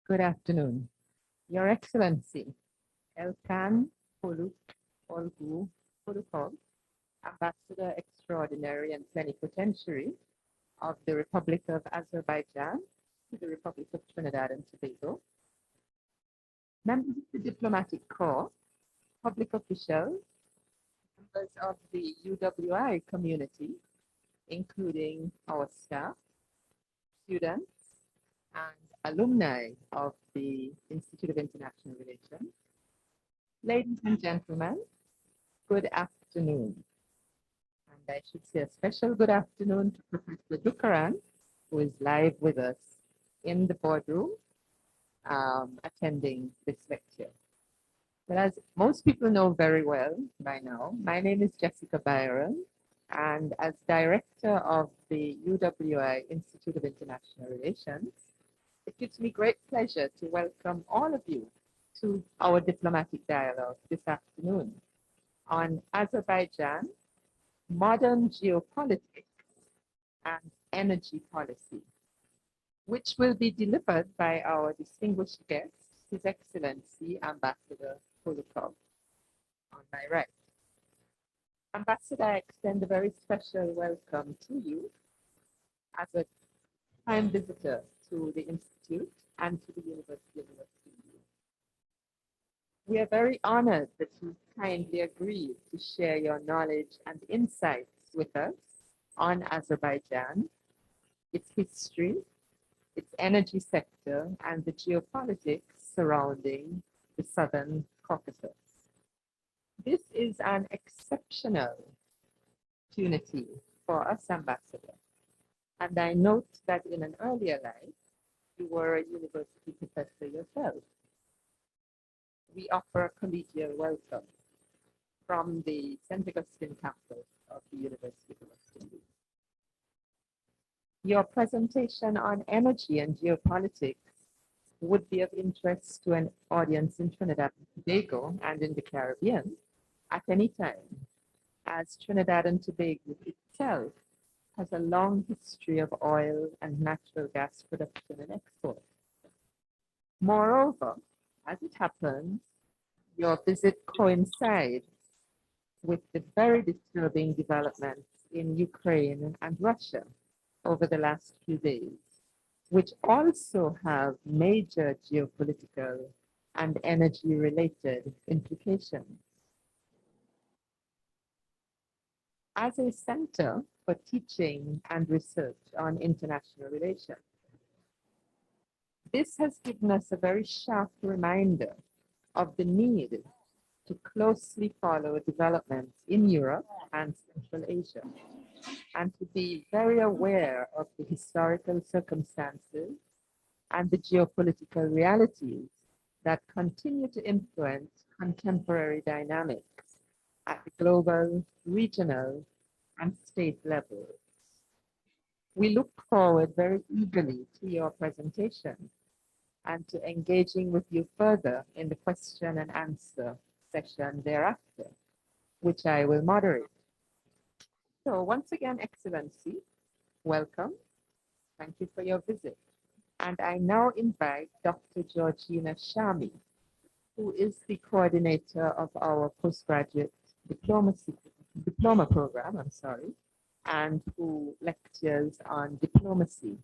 Good afternoon. Your Excellency, Elkhan, Polukh, Olgu, Polukhov, Ambassador Extraordinary and Plenipotentiary of the Republic of Azerbaijan to the Republic of Trinidad and Tobago, members of the Diplomatic Corps, public officials, members of the U.W.I community, including our staff, students, and alumni of the Institute of International Relations. Ladies and gentlemen, good afternoon. And I should say a special good afternoon to Professor Dukharan, who is live with us in the boardroom, attending this lecture. But as most people know very well by now, my name is Jessica Byron, and as director of the U.W.I Institute of International Relations, it gives me great pleasure to welcome all of you to our diplomatic dialogue this afternoon on Azerbaijan, modern geopolitics and energy policy, which will be delivered by our distinguished guest, His Excellency Ambassador Polukhov, on my right. Ambassador, I extend a very special welcome to you as a time visitor to the Institute and to the University of Olgu. We are very honored that you kindly agreed to share your knowledge and insights with us on Azerbaijan, its history, its energy sector, and the geopolitics surrounding the Southern Caucasus. This is an exceptional opportunity for us, Ambassador. And I note that in an earlier life, you were a university professor yourself. We offer a collegial welcome from the St. Augustine campus of the University of Olgu. Your presentation on energy and geopolitics would be of interest to an audience in Trinidad and Tobago and in the Caribbean at any time, as Trinidad and Tobago itself has a long history of oil and natural gas production and export. Moreover, as it happens, your visit coincides with the very disturbing developments in Ukraine and Russia over the last few days, which also have major geopolitical and energy-related implications. As a center for teaching and research on international relations, this has given us a very sharp reminder of the need to closely follow developments in Europe and Central Asia, and to be very aware of the historical circumstances and the geopolitical realities that continue to influence contemporary dynamics at the global, regional, and state levels. We look forward very eagerly to your presentation and to engaging with you further in the question and answer session thereafter, which I will moderate. So once again, Excellency, welcome. Thank you for your visit. And I now invite Dr. Georgina Shami, who is the coordinator of our postgraduate diploma program, and who lectures on diplomacy.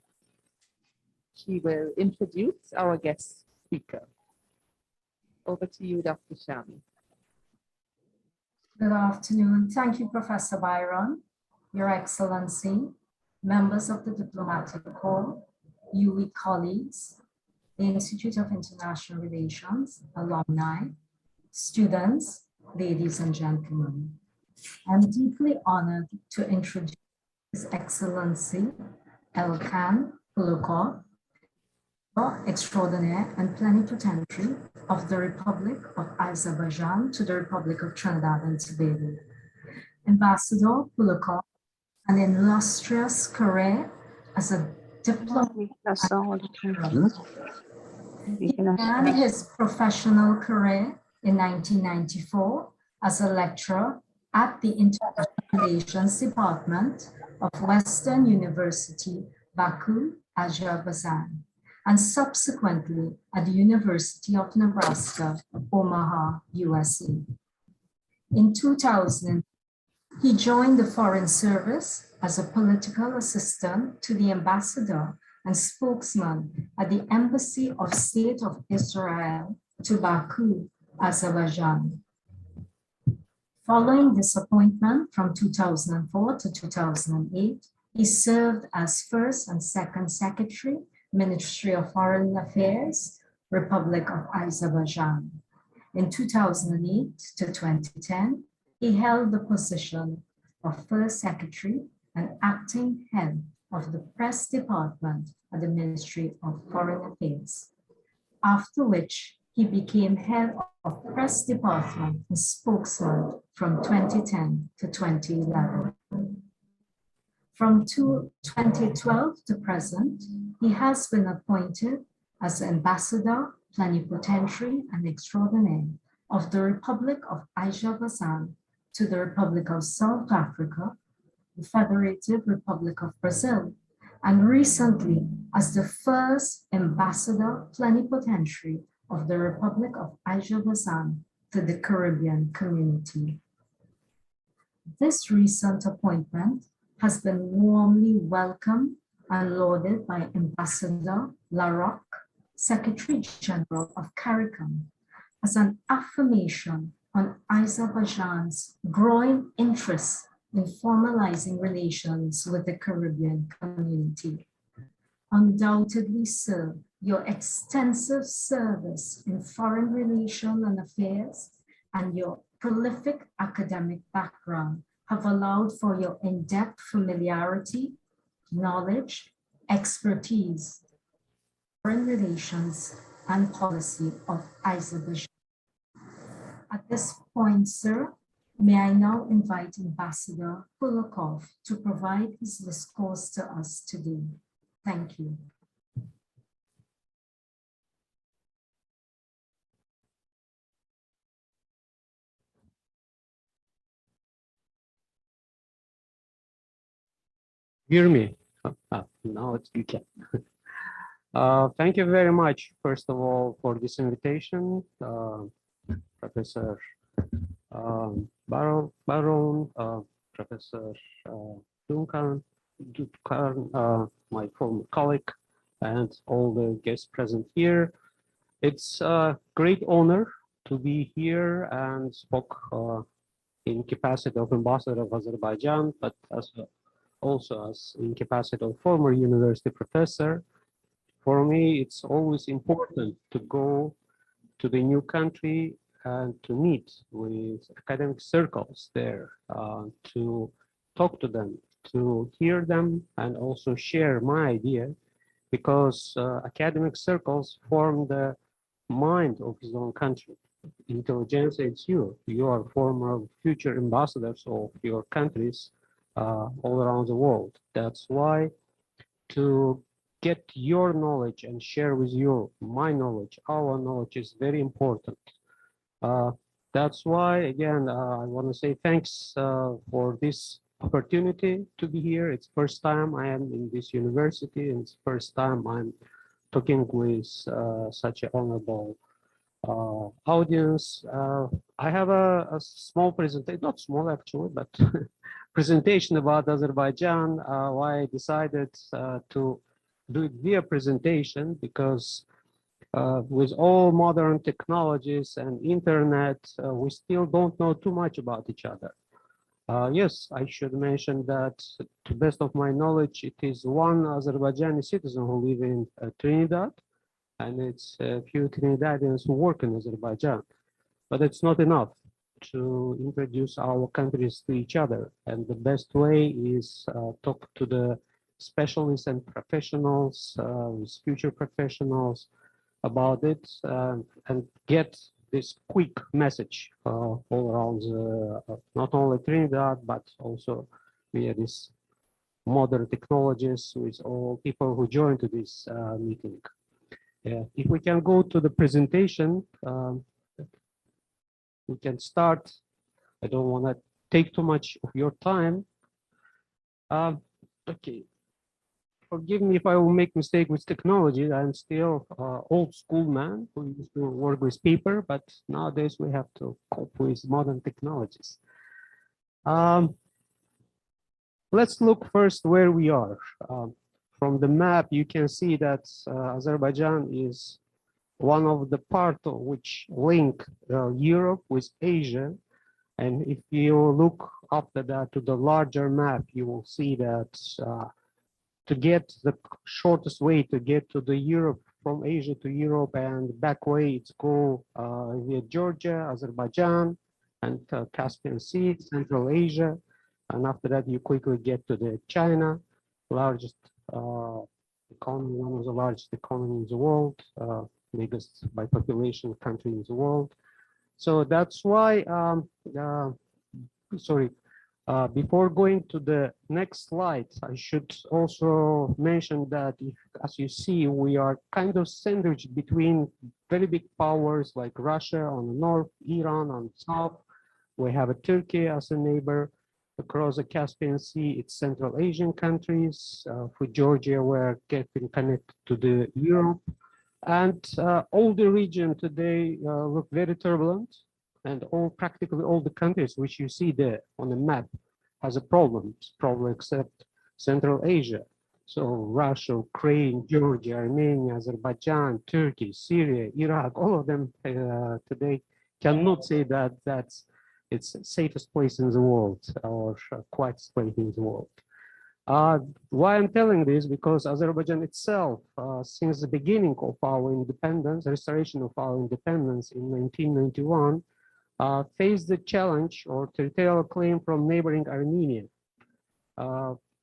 She will introduce our guest speaker. Over to you, Dr. Shami. Good afternoon. Thank you, Professor Byron, Your Excellency, members of the Diplomatic Corps, U.W.I colleagues, the Institute of International Relations, alumni, students, ladies and gentlemen. I'm deeply honored to introduce His Excellency Elkhan Polukhov, Extraordinary and Plenipotentiary of the Republic of Azerbaijan to the Republic of Trinidad and Tobago. Ambassador Polukhov, an illustrious career as a diplomat. He began his professional career in 1994 as a lecturer at the International Relations Department of Western University, Baku, Azerbaijan. and subsequently at the University of Nebraska, Omaha, USA. In 2000, he joined the Foreign Service as a political assistant to the ambassador and spokesman at the Embassy of State of Israel to Baku, Azerbaijan. Following this appointment from 2004 to 2008, he served as first and second secretary, Ministry of Foreign Affairs, Republic of Azerbaijan. In 2008 to 2010, he held the position of first secretary and acting head of the press department at the Ministry of Foreign Affairs, after which he became head of press department and spokesman from 2010 to 2011. From 2012 to present, he has been appointed as Ambassador, Plenipotentiary, and Extraordinary of the Republic of Azerbaijan to the Republic of South Africa, the Federative Republic of Brazil, and recently as the first Ambassador Plenipotentiary of the Republic of Azerbaijan to the Caribbean community. This recent appointment has been warmly welcomed and lauded by Ambassador Larocque, Secretary General of CARICOM, as an affirmation on Azerbaijan's growing interest in formalizing relations with the Caribbean community. Undoubtedly, sir, your extensive service in foreign relations and affairs and your prolific academic background have allowed for your in-depth familiarity, knowledge, expertise, foreign relations, and policy of Azerbaijan. At this point, sir, may I now invite Ambassador Polukhov to provide his discourse to us today. Thank you. Hear me? Now you can. Thank you very much, first of all, for this invitation, Professor Byron, Professor Elkhan, my former colleague, and all the guests present here. It's a great honor to be here and spoke in capacity of ambassador of Azerbaijan, but also as in capacity of former university professor. For me, it's always important to go to the new country and to meet with academic circles there, to talk to them, to hear them, and also share my idea, because academic circles form the mind of his own country. Intelligentsia, it's you. You are former future ambassadors of your countries all around the world. That's why to get your knowledge and share with you my knowledge, our knowledge is very important. That's why, again, I want to say thanks for this opportunity to be here. It's first time I am in this university, and it's first time I'm talking with such an honorable audience. I have a small presentation, not small actually, but presentation about Azerbaijan, why I decided to do it via presentation, because with all modern technologies and internet, we still don't know too much about each other. Yes, I should mention that to the best of my knowledge, it is one Azerbaijani citizen who live in Trinidad, and it's a few Trinidadians who work in Azerbaijan. But it's not enough to introduce our countries to each other. And the best way is talk to the specialists and professionals, with future professionals about it, and get this quick message all around not only Trinidad, but also via this modern technologies with all people who join to this meeting. If we can go to the presentation, we can start. I don't want to take too much of your time. Okay. forgive me if I will make mistake with technology. I'm still old school man who used to work with paper, but nowadays we have to cope with modern technologies. Let's look first where we are. From the map, you can see that Azerbaijan is one of the parts which link Europe with Asia. And if you look after that to the larger map, you will see that to get the shortest way to get to the Europe, from Asia to Europe and back way, it's go via Georgia, Azerbaijan, and Caspian Sea, Central Asia. And after that, you quickly get to the China, largest economy, one of the largest economies in the world, biggest by population country in the world. So that's why, before going to the next slide, I should also mention that if, as you see, we are kind of sandwiched between very big powers like Russia on the north, Iran on the south. We have a Turkey as a neighbor. Across the Caspian Sea, it's Central Asian countries. For Georgia, we're getting connected to the Europe. And all the region today look very turbulent, and practically all the countries which you see there on the map has a problem, probably except Central Asia. So Russia, Ukraine, Georgia, Armenia, Azerbaijan, Turkey, Syria, Iraq, all of them today cannot say that it's the safest place in the world or quite safe in the world. Why I'm telling this? Because Azerbaijan itself, since the beginning of our independence, restoration of our independence in 1991, faced the challenge or territorial claim from neighboring Armenia.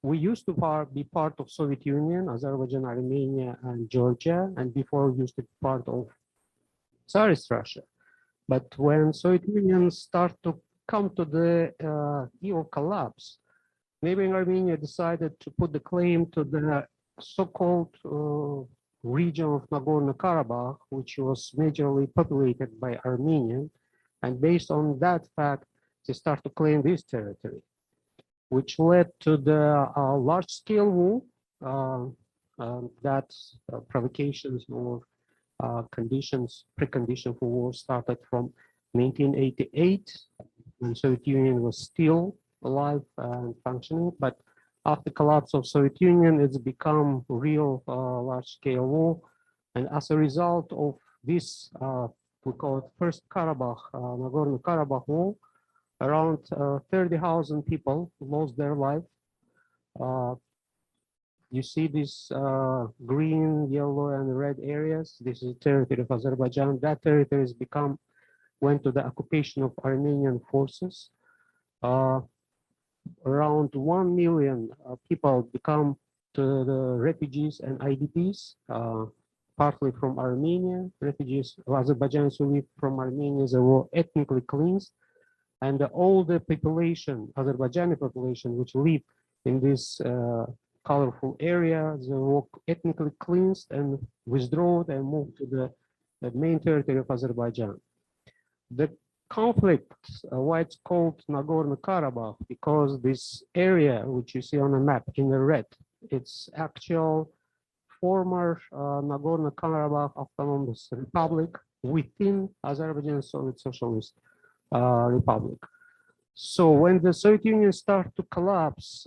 We used to be part of Soviet Union, Azerbaijan, Armenia, and Georgia, and before we used to be part of Tsarist Russia. But when Soviet Union started to come to the eve of collapse, neighboring Armenia decided to put the claim to the so-called region of Nagorno-Karabakh, which was majorly populated by Armenian. And based on that fact, they start to claim this territory, which led to the large-scale war that provocations or precondition for war started from 1988, when Soviet Union was still alive and functioning. But after collapse of Soviet Union, it's become real large-scale war. And as a result of this, we call it first Karabakh, Nagorno-Karabakh war, around 30,000 people lost their life. You see these green, yellow, and red areas. This is the territory of Azerbaijan. That territory has went to the occupation of Armenian forces. Around 1 million people become the refugees and IDPs, partly from Armenia. Refugees of Azerbaijan who live from Armenia, they were ethnically cleansed. And all the population, Azerbaijani population, which live in this colorful area, they were ethnically cleansed and withdrawn and moved to the main territory of Azerbaijan. The conflict, why it's called Nagorno-Karabakh, because this area, which you see on the map in the red, it's actual former Nagorno-Karabakh Autonomous Republic within Azerbaijan Soviet Socialist Republic. So when the Soviet Union started to collapse,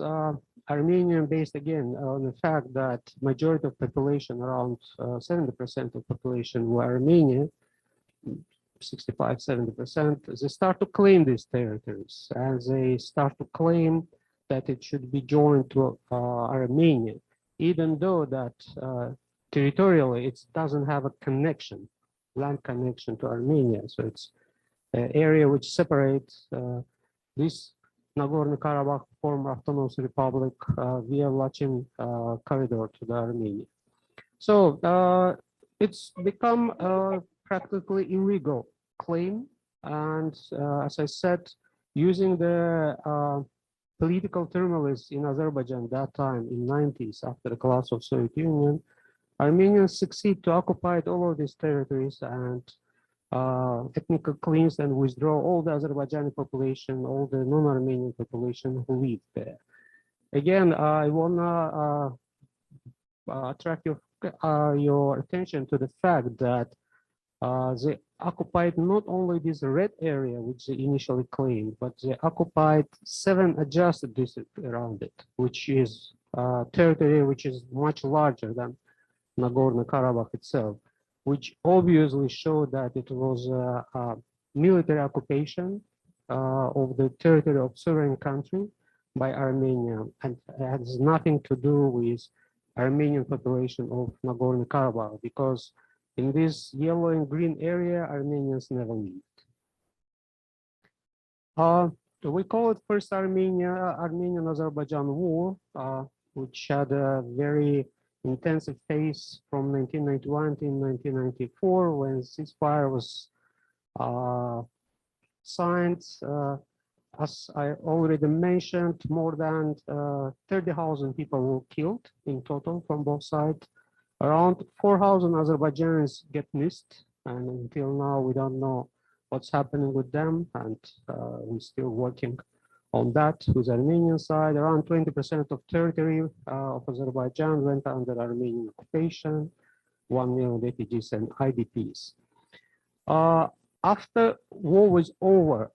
Armenian based again on the fact that majority of population, around 70% of population were Armenian, 65, 70%, they start to claim these territories, and they start to claim that it should be joined to Armenia, even though that territorially it doesn't have a connection, land connection to Armenia. So it's an area which separates this Nagorno-Karabakh former autonomous republic via Lachin corridor to the Armenia. So it's become practically illegal claim, and as I said, using the political turmoil in Azerbaijan that time in 90s after the collapse of Soviet Union, Armenians succeed to occupy all of these territories and ethnically cleanse and withdraw all the Azerbaijani population, all the non-Armenian population who live there. Again, I wanna attract your attention to the fact that they occupied not only this red area, which they initially claimed, but they occupied 7 adjusted districts around it, which is territory which is much larger than Nagorno-Karabakh itself, which obviously showed that it was a military occupation of the territory of sovereign country by Armenia, and it has nothing to do with Armenian population of Nagorno-Karabakh, because in this yellow and green area, Armenians never lived. We call it First Armenian-Azerbaijan War, which had a very intensive phase from 1991 to 1994, when ceasefire was signed. As I already mentioned, more than 30,000 people were killed in total from both sides. Around 4,000 Azerbaijanis get missed, and until now we don't know what's happening with them, and we're still working on that with the Armenian side. Around 20% of territory of Azerbaijan went under Armenian occupation, 1 million refugees and IDPs. After war was over,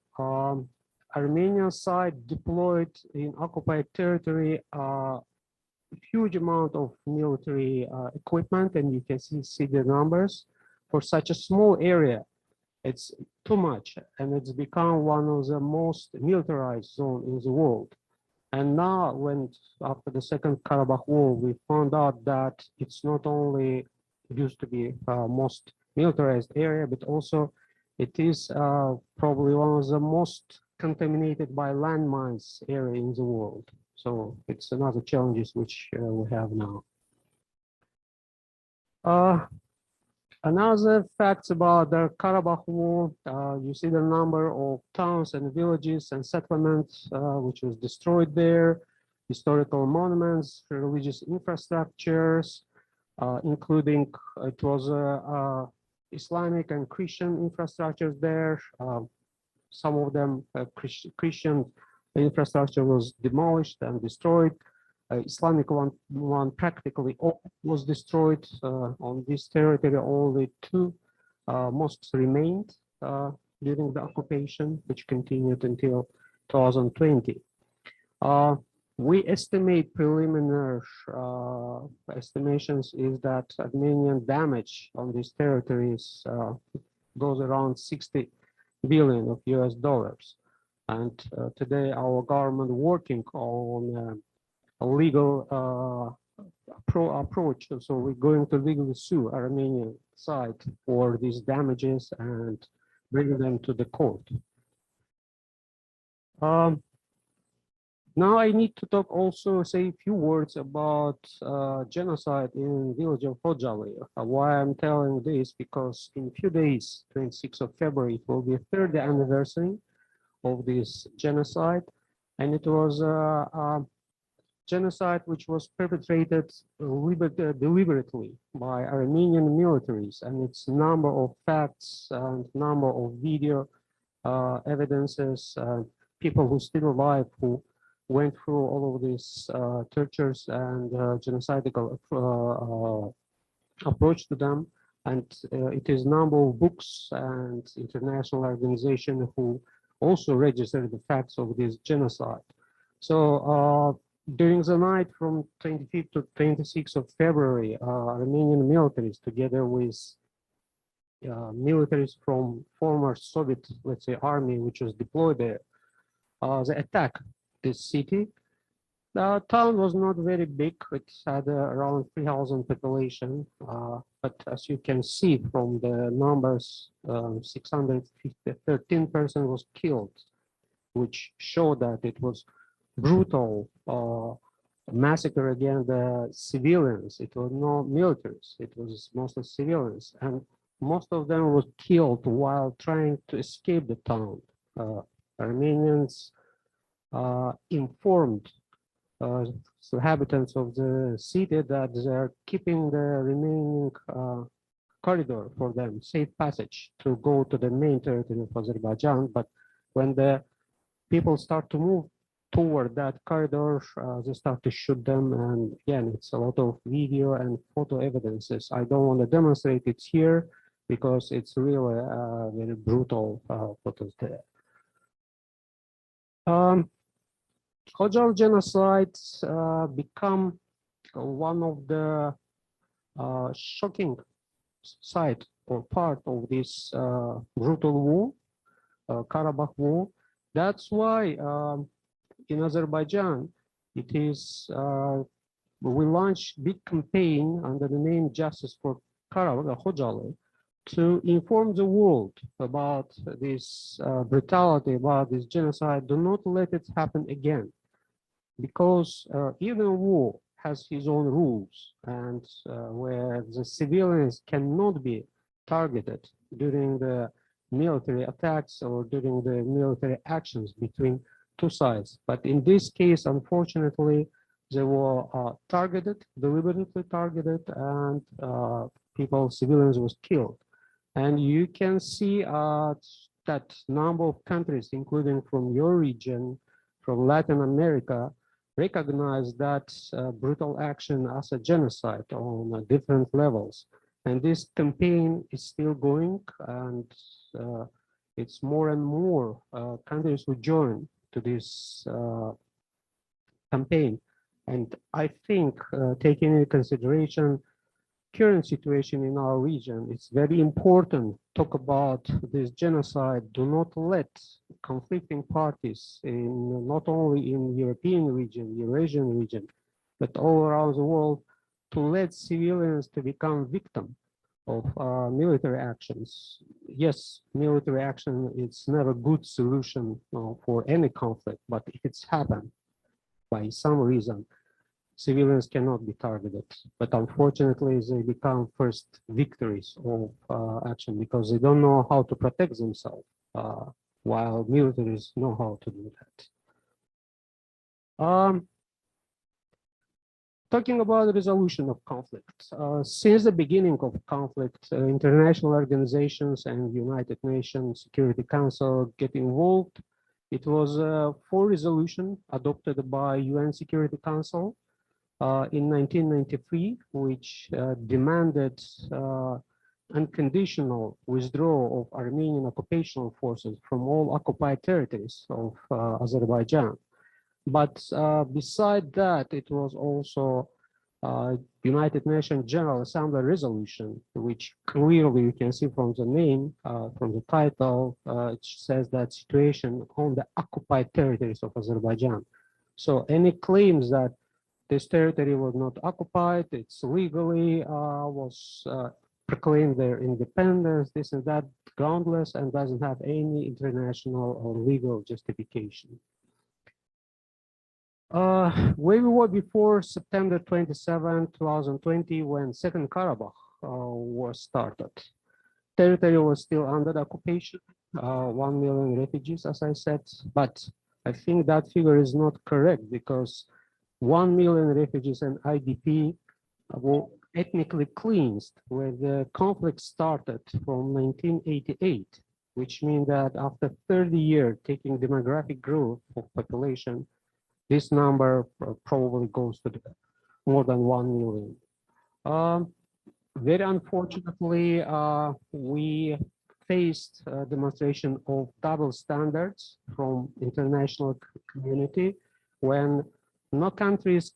Armenian side deployed in occupied territory huge amount of military equipment, and you can see the numbers. For such a small area, it's too much, and it's become one of the most militarized zones in the world. And now, after the Second Karabakh War, we found out that it's not only used to be most militarized area, but also it is probably one of the most contaminated by landmines area in the world. So it's another challenges which we have now. Another facts about the Karabakh War, you see the number of towns and villages and settlements which was destroyed there, historical monuments, religious infrastructures, including it was Islamic and Christian infrastructures there. Some of them Christian infrastructure was demolished and destroyed. Islamic one practically all was destroyed. On this territory, only 2 mosques remained during the occupation, which continued until 2020. We estimate preliminary estimations is that Armenian damage on these territories goes around 60 billion of US dollars. And today our government working on a legal approach. So we're going to legally sue Armenian side for these damages and bring them to the court. Now I need to talk also, say a few words about genocide in village of Hojali. Why I'm telling this, because in a few days, 26th of February, it will be a 3rd anniversary of this genocide. And it was a genocide which was perpetrated deliberately by Armenian militaries, and its number of facts and number of video evidences, people who still alive who went through all of these tortures and genocidal approach to them. And it is number of books and international organizations who also registered the facts of this genocide. So during the night from 25th to 26th of February, Armenian militaries, together with militaries from former Soviet, let's say, army, which was deployed there, they attacked this city. The town was not very big. It had around 3,000 population. But as you can see from the numbers, 613 persons was killed, which showed that it was brutal massacre against the civilians. It was not militaries. It was mostly civilians, and most of them was killed while trying to escape the town. Armenians informed inhabitants of the city that they are keeping the remaining corridor for them, safe passage to go to the main territory of Azerbaijan. But when the people start to move toward that corridor, they start to shoot them. And again, it's a lot of video and photo evidences. I don't want to demonstrate it here because it's really very brutal photos there. Khojaly genocides become one of the shocking side or part of this brutal war, Karabakh war. That's why in Azerbaijan, it is we launched big campaign under the name Justice for Karabakh, Khojaly, to inform the world about this brutality, about this genocide. Do not let it happen again, because even war has his own rules, and where the civilians cannot be targeted during the military attacks or during the military actions between two sides. But in this case, unfortunately, they were targeted, deliberately targeted, and civilians was killed. And you can see that number of countries, including from your region, from Latin America, recognize that brutal action as a genocide on different levels. And this campaign is still going, and it's more and more countries who join to this campaign. And I think taking into consideration current situation in our region, it's very important to talk about this genocide. Do not let conflicting parties in not only in European region, Eurasian region, but all around the world to let civilians to become victim of military actions. Yes, military action is never a good solution for any conflict, but if it's happened by some reason, civilians cannot be targeted, but unfortunately they become first victories of action because they don't know how to protect themselves, while militaries know how to do that. Talking about the resolution of conflict, since the beginning of conflict, international organizations and United Nations Security Council get involved. It was a full resolution adopted by UN Security Council in 1993, which demanded unconditional withdrawal of Armenian occupational forces from all occupied territories of Azerbaijan. But beside that, it was also United Nations General Assembly resolution, which clearly you can see from the name, from the title, it says that situation on the occupied territories of Azerbaijan. So any claims that this territory was not occupied, it's legally was proclaimed their independence, this and that, groundless and doesn't have any international or legal justification. Where we were before September 27, 2020, when Second Karabakh was started. Territory was still under the occupation, 1 million refugees, as I said, but I think that figure is not correct because 1 million refugees and IDP were ethnically cleansed when the conflict started from 1988, which means that after 30 years, taking demographic growth of population, this number probably goes to more than 1 million. Very unfortunately, we faced a demonstration of double standards from international community when no countries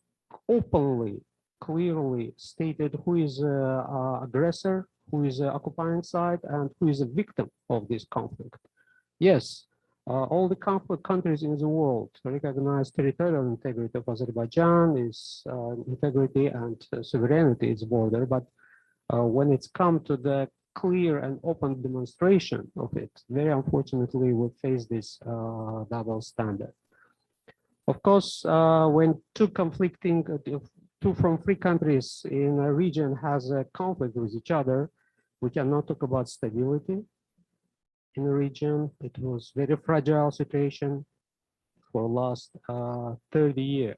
openly, clearly stated who is aggressor, who is occupying side, and who is a victim of this conflict. Yes, all the conflict countries in the world recognize territorial integrity of Azerbaijan, its integrity and sovereignty, its border, but when it's come to the clear and open demonstration of it, very unfortunately, we face this double standard. Of course, when two from three countries in a region has a conflict with each other, we cannot talk about stability in the region. It was very fragile situation for last 30 years.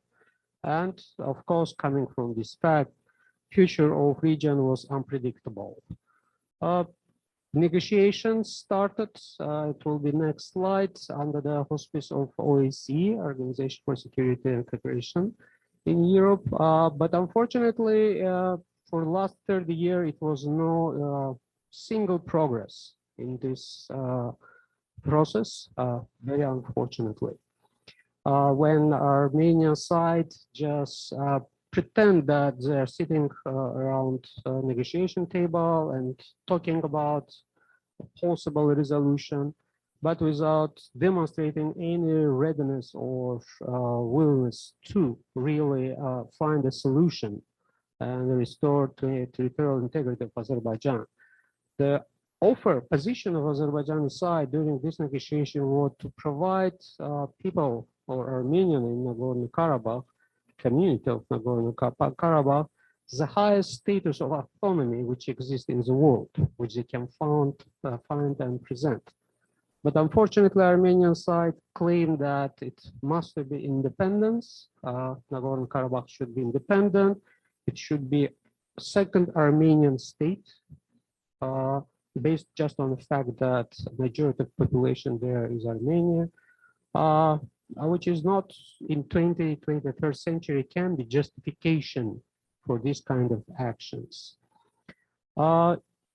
And of course, coming from this fact, future of region was unpredictable. Negotiations started, it will be next slide, under the auspice of OSCE, Organization for Security and Cooperation in Europe. But unfortunately, for the last 30 years, it was no single progress in this process, very unfortunately. When Armenian side just pretend that they're sitting around a negotiation table and talking about a possible resolution, but without demonstrating any readiness or willingness to really find a solution and restore territorial integrity of Azerbaijan. The position of Azerbaijan side during this negotiation was to provide people or Armenian in Nagorno-Karabakh, community of Nagorno-Karabakh, the highest status of autonomy which exists in the world, which they can find and present. But unfortunately, Armenian side claimed that it must be independence. Nagorno-Karabakh should be independent. It should be a second Armenian state, based just on the fact that majority of population there is Armenia, which is not in 21st century can be justification for this kind of actions.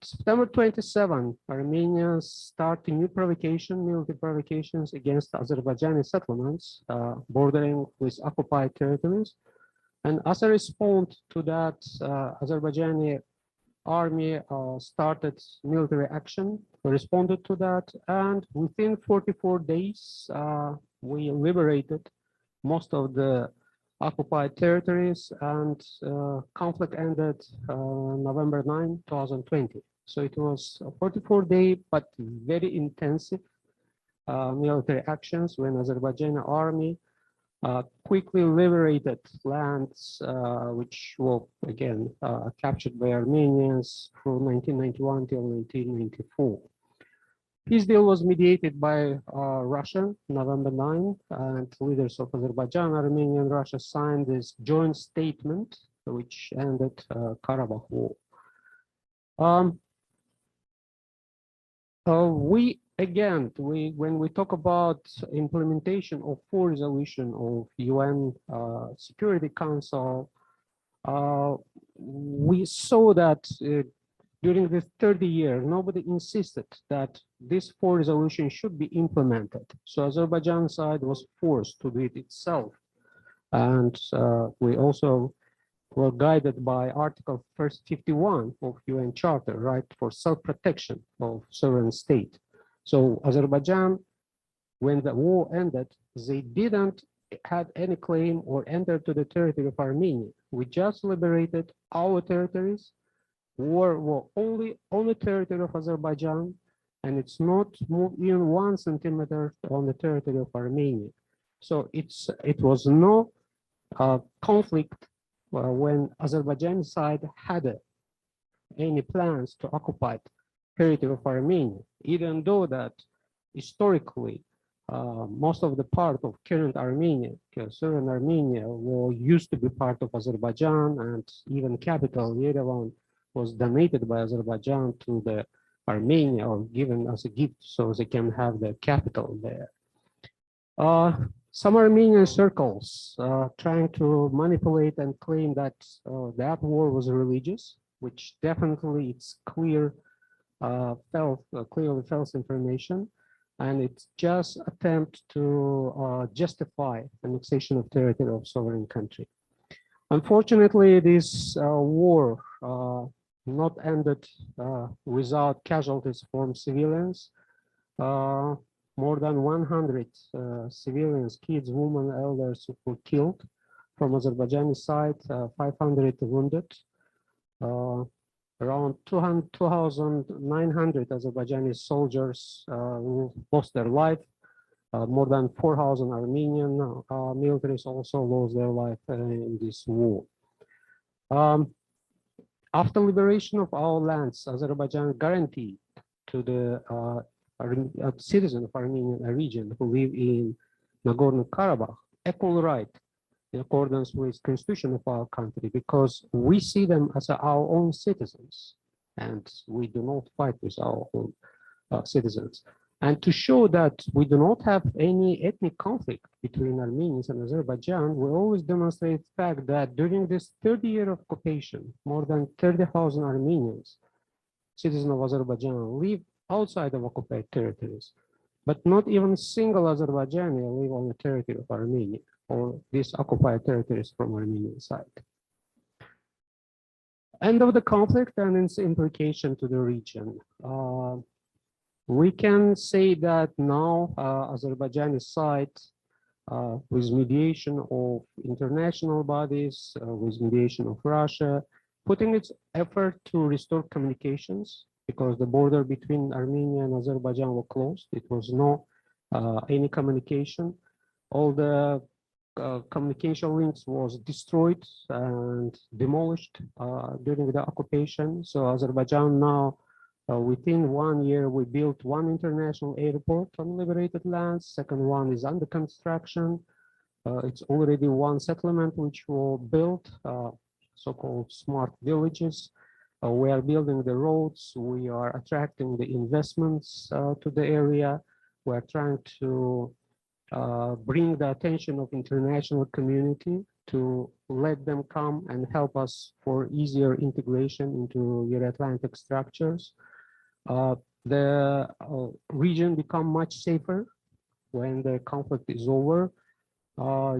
September 27, Armenians start a new military provocations against Azerbaijani settlements bordering with occupied territories. And as a response to that, Azerbaijani army started military action, responded to that, and within 44 days, we liberated most of the occupied territories, and conflict ended November 9, 2020. So it was a 44-day, but very intensive military actions when Azerbaijani army quickly liberated lands which were again captured by Armenians from 1991 till 1994. Peace deal was mediated by Russia, November 9, and leaders of Azerbaijan, Armenia, and Russia signed this joint statement, which ended Karabakh War. When we talk about implementation of full resolution of UN Security Council, we saw that during the 30 years, nobody insisted that this full resolution should be implemented. So Azerbaijan side was forced to do it itself. And we also were guided by Article 51 of UN Charter, right, for self-protection of sovereign state. So Azerbaijan, when the war ended, they didn't have any claim or enter to the territory of Armenia. We just liberated our territories. War were only on the territory of Azerbaijan, and it's not moved even 1 centimeter on the territory of Armenia. So it was no conflict when Azerbaijan side had any plans to occupy territory of Armenia, even though that historically most of the part of current Armenia, Syrian Armenia, used to be part of Azerbaijan, and even capital Yerevan was donated by Azerbaijan to the Armenia or given as a gift so they can have the capital there. Some Armenian circles trying to manipulate and claim that that war was religious, which definitely it's clearly false information, and it's just attempt to justify annexation of territory of sovereign country. Unfortunately, this war not ended without casualties from civilians. More than 100 civilians, kids, women, elders were killed from Azerbaijani side, 500 wounded. Around 2,900 Azerbaijani soldiers lost their life. More than 4,000 Armenian militaries also lost their life in this war. After liberation of our lands, Azerbaijan guaranteed to the citizens of Armenian region who live in Nagorno-Karabakh equal right in accordance with constitution of our country, because we see them as our own citizens. and we do not fight with our own citizens. And to show that we do not have any ethnic conflict between Armenians and Azerbaijan, we always demonstrate the fact that during this 30-year occupation, more than 30,000 Armenians, citizens of Azerbaijan, live outside of occupied territories. But not even a single Azerbaijani live on the territory of Armenia or these occupied territories from Armenian side. End of the conflict and its implication to the region. We can say that now Azerbaijani side, with mediation of international bodies, with mediation of Russia, putting its effort to restore communications, because the border between Armenia and Azerbaijan were closed. It was no any communication. All the communication links was destroyed and demolished during the occupation. So Azerbaijan now, within 1 year, we built one international airport on liberated lands. Second one is under construction. It's already one settlement which will build, so-called smart villages. We are building the roads. We are attracting the investments to the area. We are trying to bring the attention of international community to let them come and help us for easier integration into Euro-Atlantic structures. The region become much safer when the conflict is over.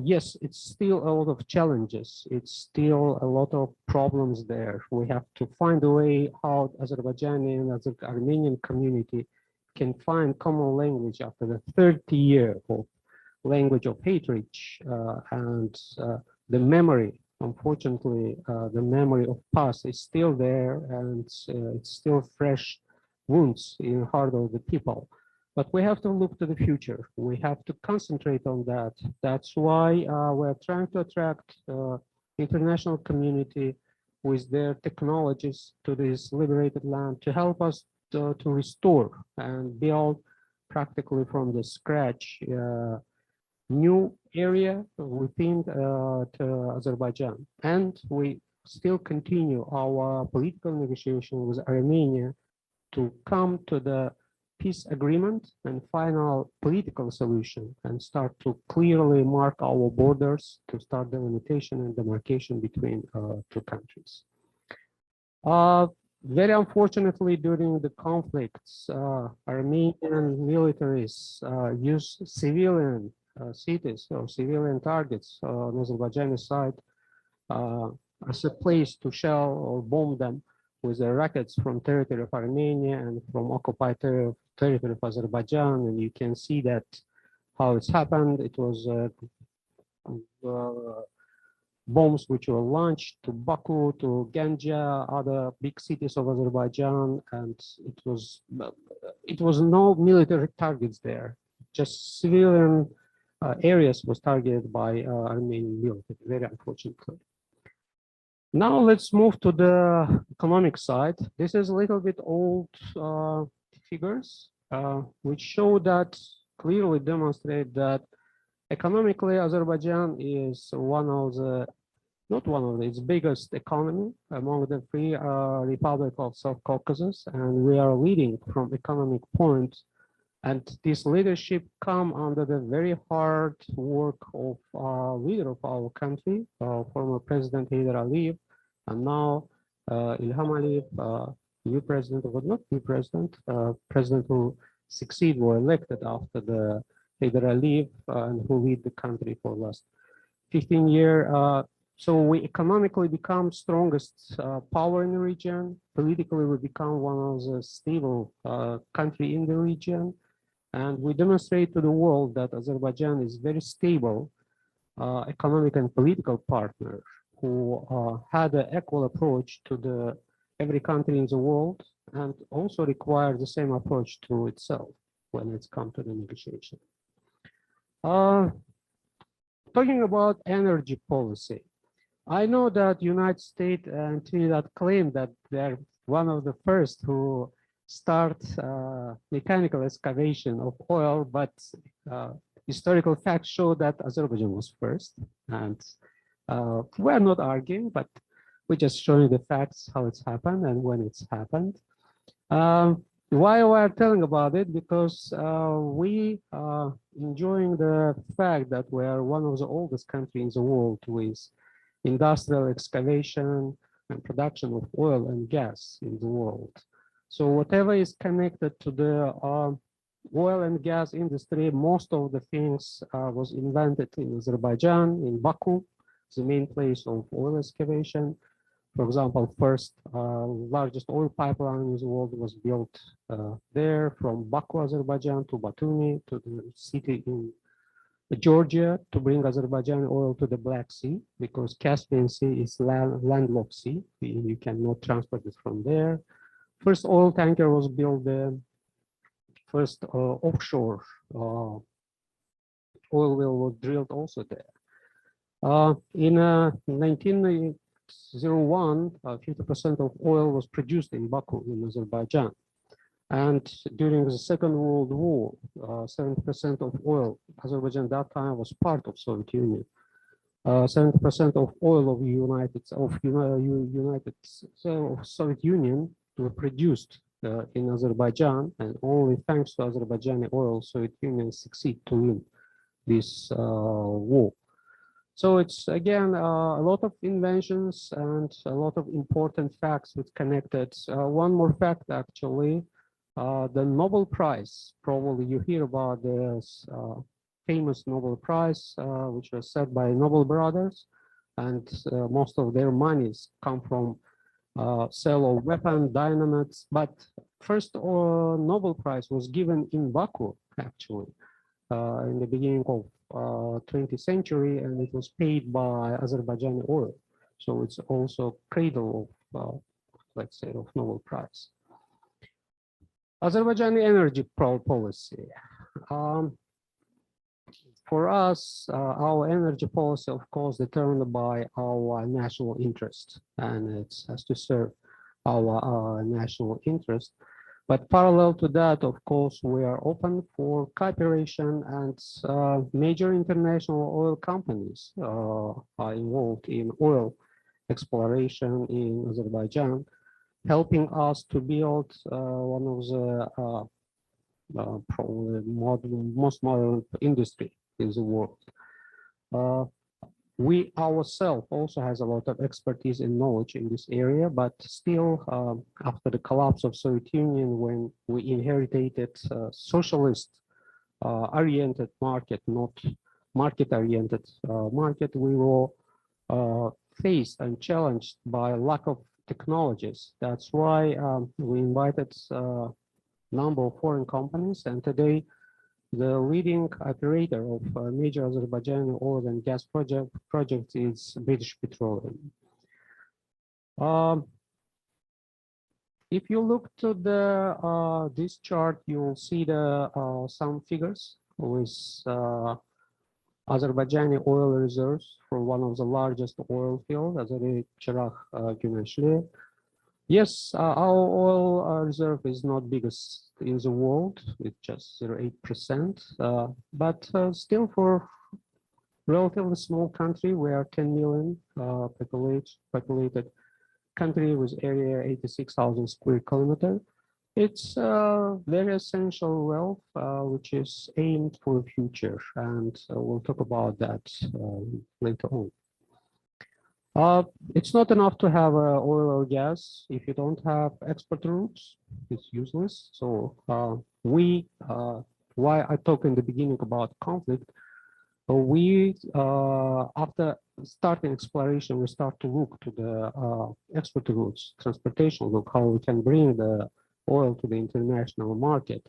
Yes, it's still a lot of challenges. It's still a lot of problems there. We have to find a way how Azerbaijani and Armenian community can find common language after the 30 year of language of hatred and the memory. Unfortunately, the memory of past is still there, and it's still fresh wounds in the heart of the people. But we have to look to the future. We have to concentrate on that. That's why we're trying to attract international community with their technologies to this liberated land to help us to restore and build practically from the scratch new area within Azerbaijan. And we still continue our political negotiation with Armenia to come to the peace agreement and final political solution and start to clearly mark our borders to start the limitation and demarcation between two countries. Very unfortunately, during the conflicts, Armenian militaries use civilian cities or civilian targets on Azerbaijani side as a place to shell or bomb them with the rockets from territory of Armenia and from occupied territory of Azerbaijan, and you can see that how it's happened. It was bombs which were launched to Baku, to Ganja, other big cities of Azerbaijan, and it was no military targets there, just civilian areas was targeted by Armenian military, very unfortunately. Now let's move to the economic side. This is a little bit old figures, which show that, clearly demonstrate that economically Azerbaijan is one of the, not one of the, its biggest economy among the three Republic of South Caucasus, and we are leading from economic point. And this leadership come under the very hard work of leader of our country, former President Heydar Aliyev, and now Ilham Aliyev, new president, or not new president, president who succeed or elected after the Heydar Aliyev, and who lead the country for the last 15 years. So we economically become strongest power in the region. Politically, we become one of the stable country in the region. And we demonstrate to the world that Azerbaijan is very stable economic and political partner who had an equal approach to every country in the world, and also require the same approach to itself when it's come to the negotiation. Talking about energy policy, I know that United States and Trinidad claim that they're one of the first who start mechanical excavation of oil, but historical facts show that Azerbaijan was first, and we're not arguing, but We're just showing the facts, how it's happened and when it's happened. Why we are telling about it? Because we are enjoying the fact that we are one of the oldest countries in the world with industrial excavation and production of oil and gas in the world. So whatever is connected to the oil and gas industry, most of the things was invented in Azerbaijan, in Baku, the main place of oil excavation. For example, first largest oil pipeline in the world was built there from Baku, Azerbaijan to Batumi, to the city in Georgia, to bring Azerbaijan oil to the Black Sea, because Caspian Sea is landlocked sea. You cannot transport it from there. First oil tanker was built there. First offshore oil well was drilled also there. In 1901, 50% of oil was produced in Baku in Azerbaijan. And during the Second World War, 70% of oil, Azerbaijan at that time was part of Soviet Union. 70% of oil of Soviet Union were produced in Azerbaijan, and only thanks to Azerbaijani oil, Soviet Union succeeded to win this war. So it's again a lot of inventions and a lot of important facts with connected. One more fact actually, the Nobel Prize, probably you hear about this famous Nobel Prize, which was set by Nobel brothers, and most of their monies come from sale of weapon, dynamites. But first Nobel Prize was given in Baku, actually, in the beginning of 20th century, and it was paid by Azerbaijani oil. So it's also cradle of, let's say, of Nobel Prize. Azerbaijani energy policy. For us, our energy policy, of course, determined by our national interest, and it has to serve our national interest. But parallel to that, of course, we are open for cooperation, and major international oil companies are involved in oil exploration in Azerbaijan, helping us to build one of the probably most modern industry in the world. We ourselves also has a lot of expertise and knowledge in this area, but still, after the collapse of Soviet Union, when we inherited socialist oriented market, not market oriented market, we were faced and challenged by lack of technologies. That's why we invited a number of foreign companies, and today the leading operator of major Azerbaijani oil and gas project is British Petroleum. If you look to the this chart, you will see the some figures with Azerbaijani oil reserves for one of the largest oil fields, Azeri Güneşli. Yes, our oil reserve is not biggest in the world, with just 0.8%, but still for relatively small country, we are 10 million populated country with area 86,000 square kilometer. It's very essential wealth, which is aimed for the future, and we'll talk about that later on. It's not enough to have oil or gas. If you don't have export routes, it's useless. So why I talked in the beginning about conflict, after starting exploration, we start to look to the export routes, transportation, look how we can bring the oil to the international market.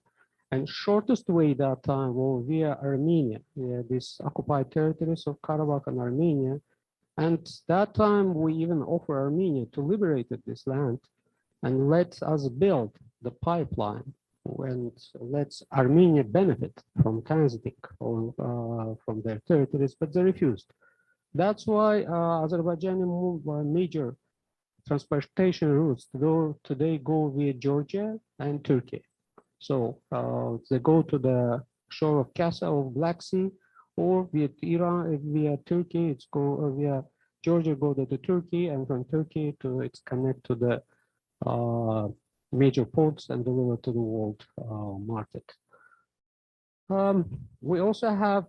And shortest way that time was via Armenia, these occupied territories of Karabakh and Armenia. And that time we even offer Armenia to liberate this land and let us build the pipeline and let Armenia benefit from transiting from their territories, but they refused. That's why Azerbaijani major transportation routes today go via Georgia and Turkey. So they go to the shore of Black Sea, or via Iran, via Turkey, it's go via Georgia go to Turkey, and from Turkey to it's connect to the major ports and deliver to the world market. We also have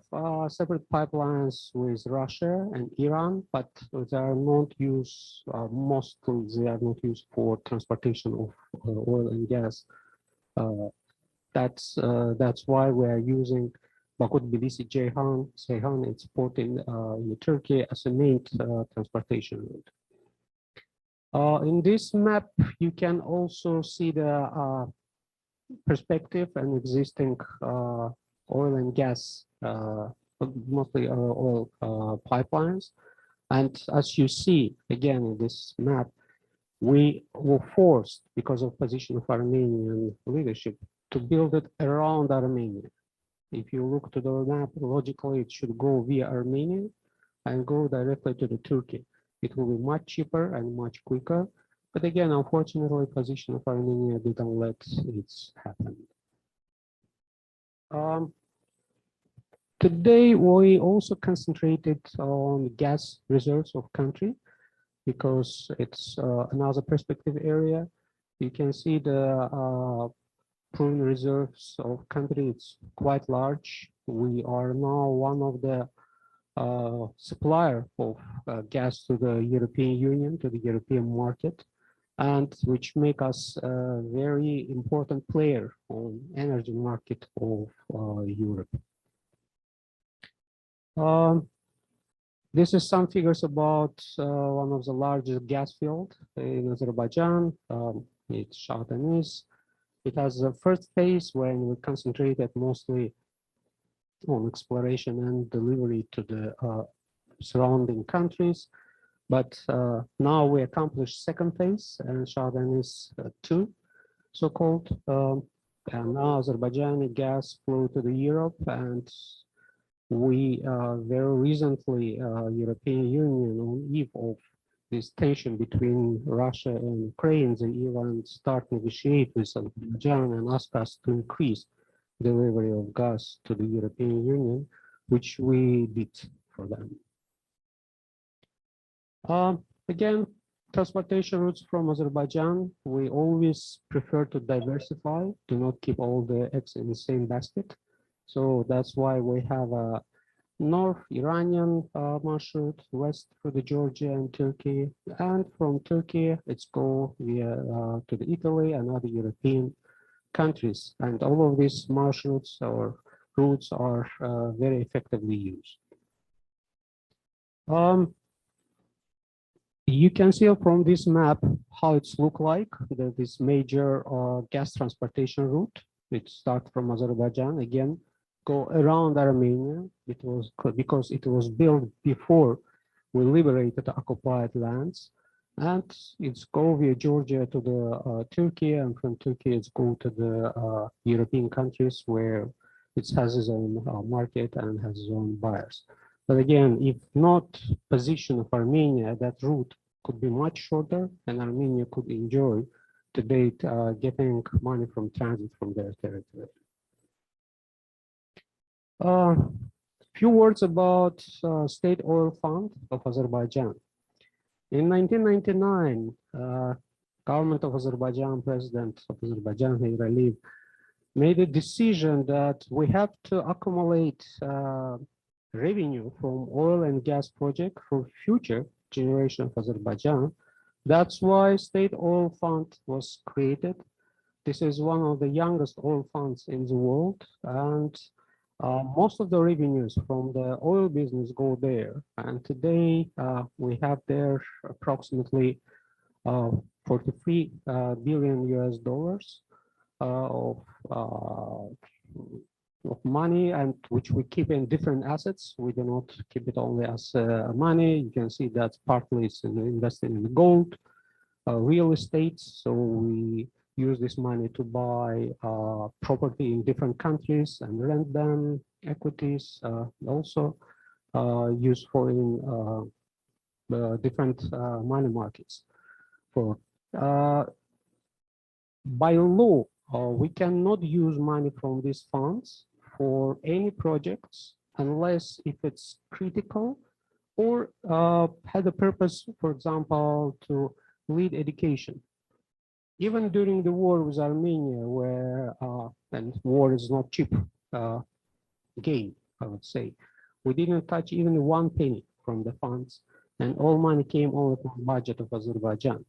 separate pipelines with Russia and Iran, but they are not used, mostly they are not used for transportation of oil and gas. That's why we are using Baku-Tbilisi-Ceyhan, it's port in Turkey as a main transportation route. In this map, you can also see the perspective and existing oil and gas, mostly oil pipelines. And as you see, again, in this map, we were forced, because of position of Armenian leadership, to build it around Armenia. If you look to the map, logically, it should go via Armenia and go directly to the Turkey. It will be much cheaper and much quicker. But again, unfortunately, position of Armenia didn't let it happen. Today, we also concentrated on gas reserves of country because it's another perspective area. You can see the proven reserves of country. It's quite large. We are now one of the supplier of gas to the European Union, to the European market, and which make us a very important player on energy market of Europe. This is some figures about one of the largest gas field in Azerbaijan. It's Shah Deniz. It has the first phase when we concentrated mostly on exploration and delivery to the surrounding countries. But now we accomplished second phase, and Shah Deniz 2, so-called. And now Azerbaijani gas flow to the Europe, and we very recently, European Union, on eve of this tension between Russia and Ukraine, they even start negotiate with Azerbaijan and ask us to increase delivery of gas to the European Union, which we did for them. Again, transportation routes from Azerbaijan, we always prefer to diversify, to not keep all the eggs in the same basket. So that's why we have a North Iranian marshroute, west through the Georgia and Turkey, and from Turkey it's go via to the Italy and other European countries. And all of these marshroutes or routes are very effectively used. You can see from this map how it's look like, this major gas transportation route. It starts from Azerbaijan, again, go around Armenia. It was because it was built before we liberated the occupied lands. And it's go via Georgia to the Turkey, and from Turkey it's go to the European countries where it has its own market and has its own buyers. But again, if not position of Armenia, that route could be much shorter, and Armenia could enjoy to date getting money from transit from their territory. Few words about State Oil Fund of Azerbaijan. In 1999, government of Azerbaijan, president of Azerbaijan, Hayr Aliyev, made a decision that we have to accumulate revenue from oil and gas project for future generation of Azerbaijan. That's why State Oil Fund was created. This is one of the youngest oil funds in the world, and most of the revenues from the oil business go there. And today we have there approximately 43 billion US dollars of money, and which we keep in different assets. We do not keep it only as money. You can see that partly it's invested in gold, real estate. So we use this money to buy property in different countries and rent them, equities, also used for in different money markets. For by law, we cannot use money from these funds for any projects unless if it's critical or had a purpose, for example, to lead education. Even during the war with Armenia, where and war is not cheap game, I would say, we didn't touch even 1 penny from the funds, and all money came only from the budget of Azerbaijan.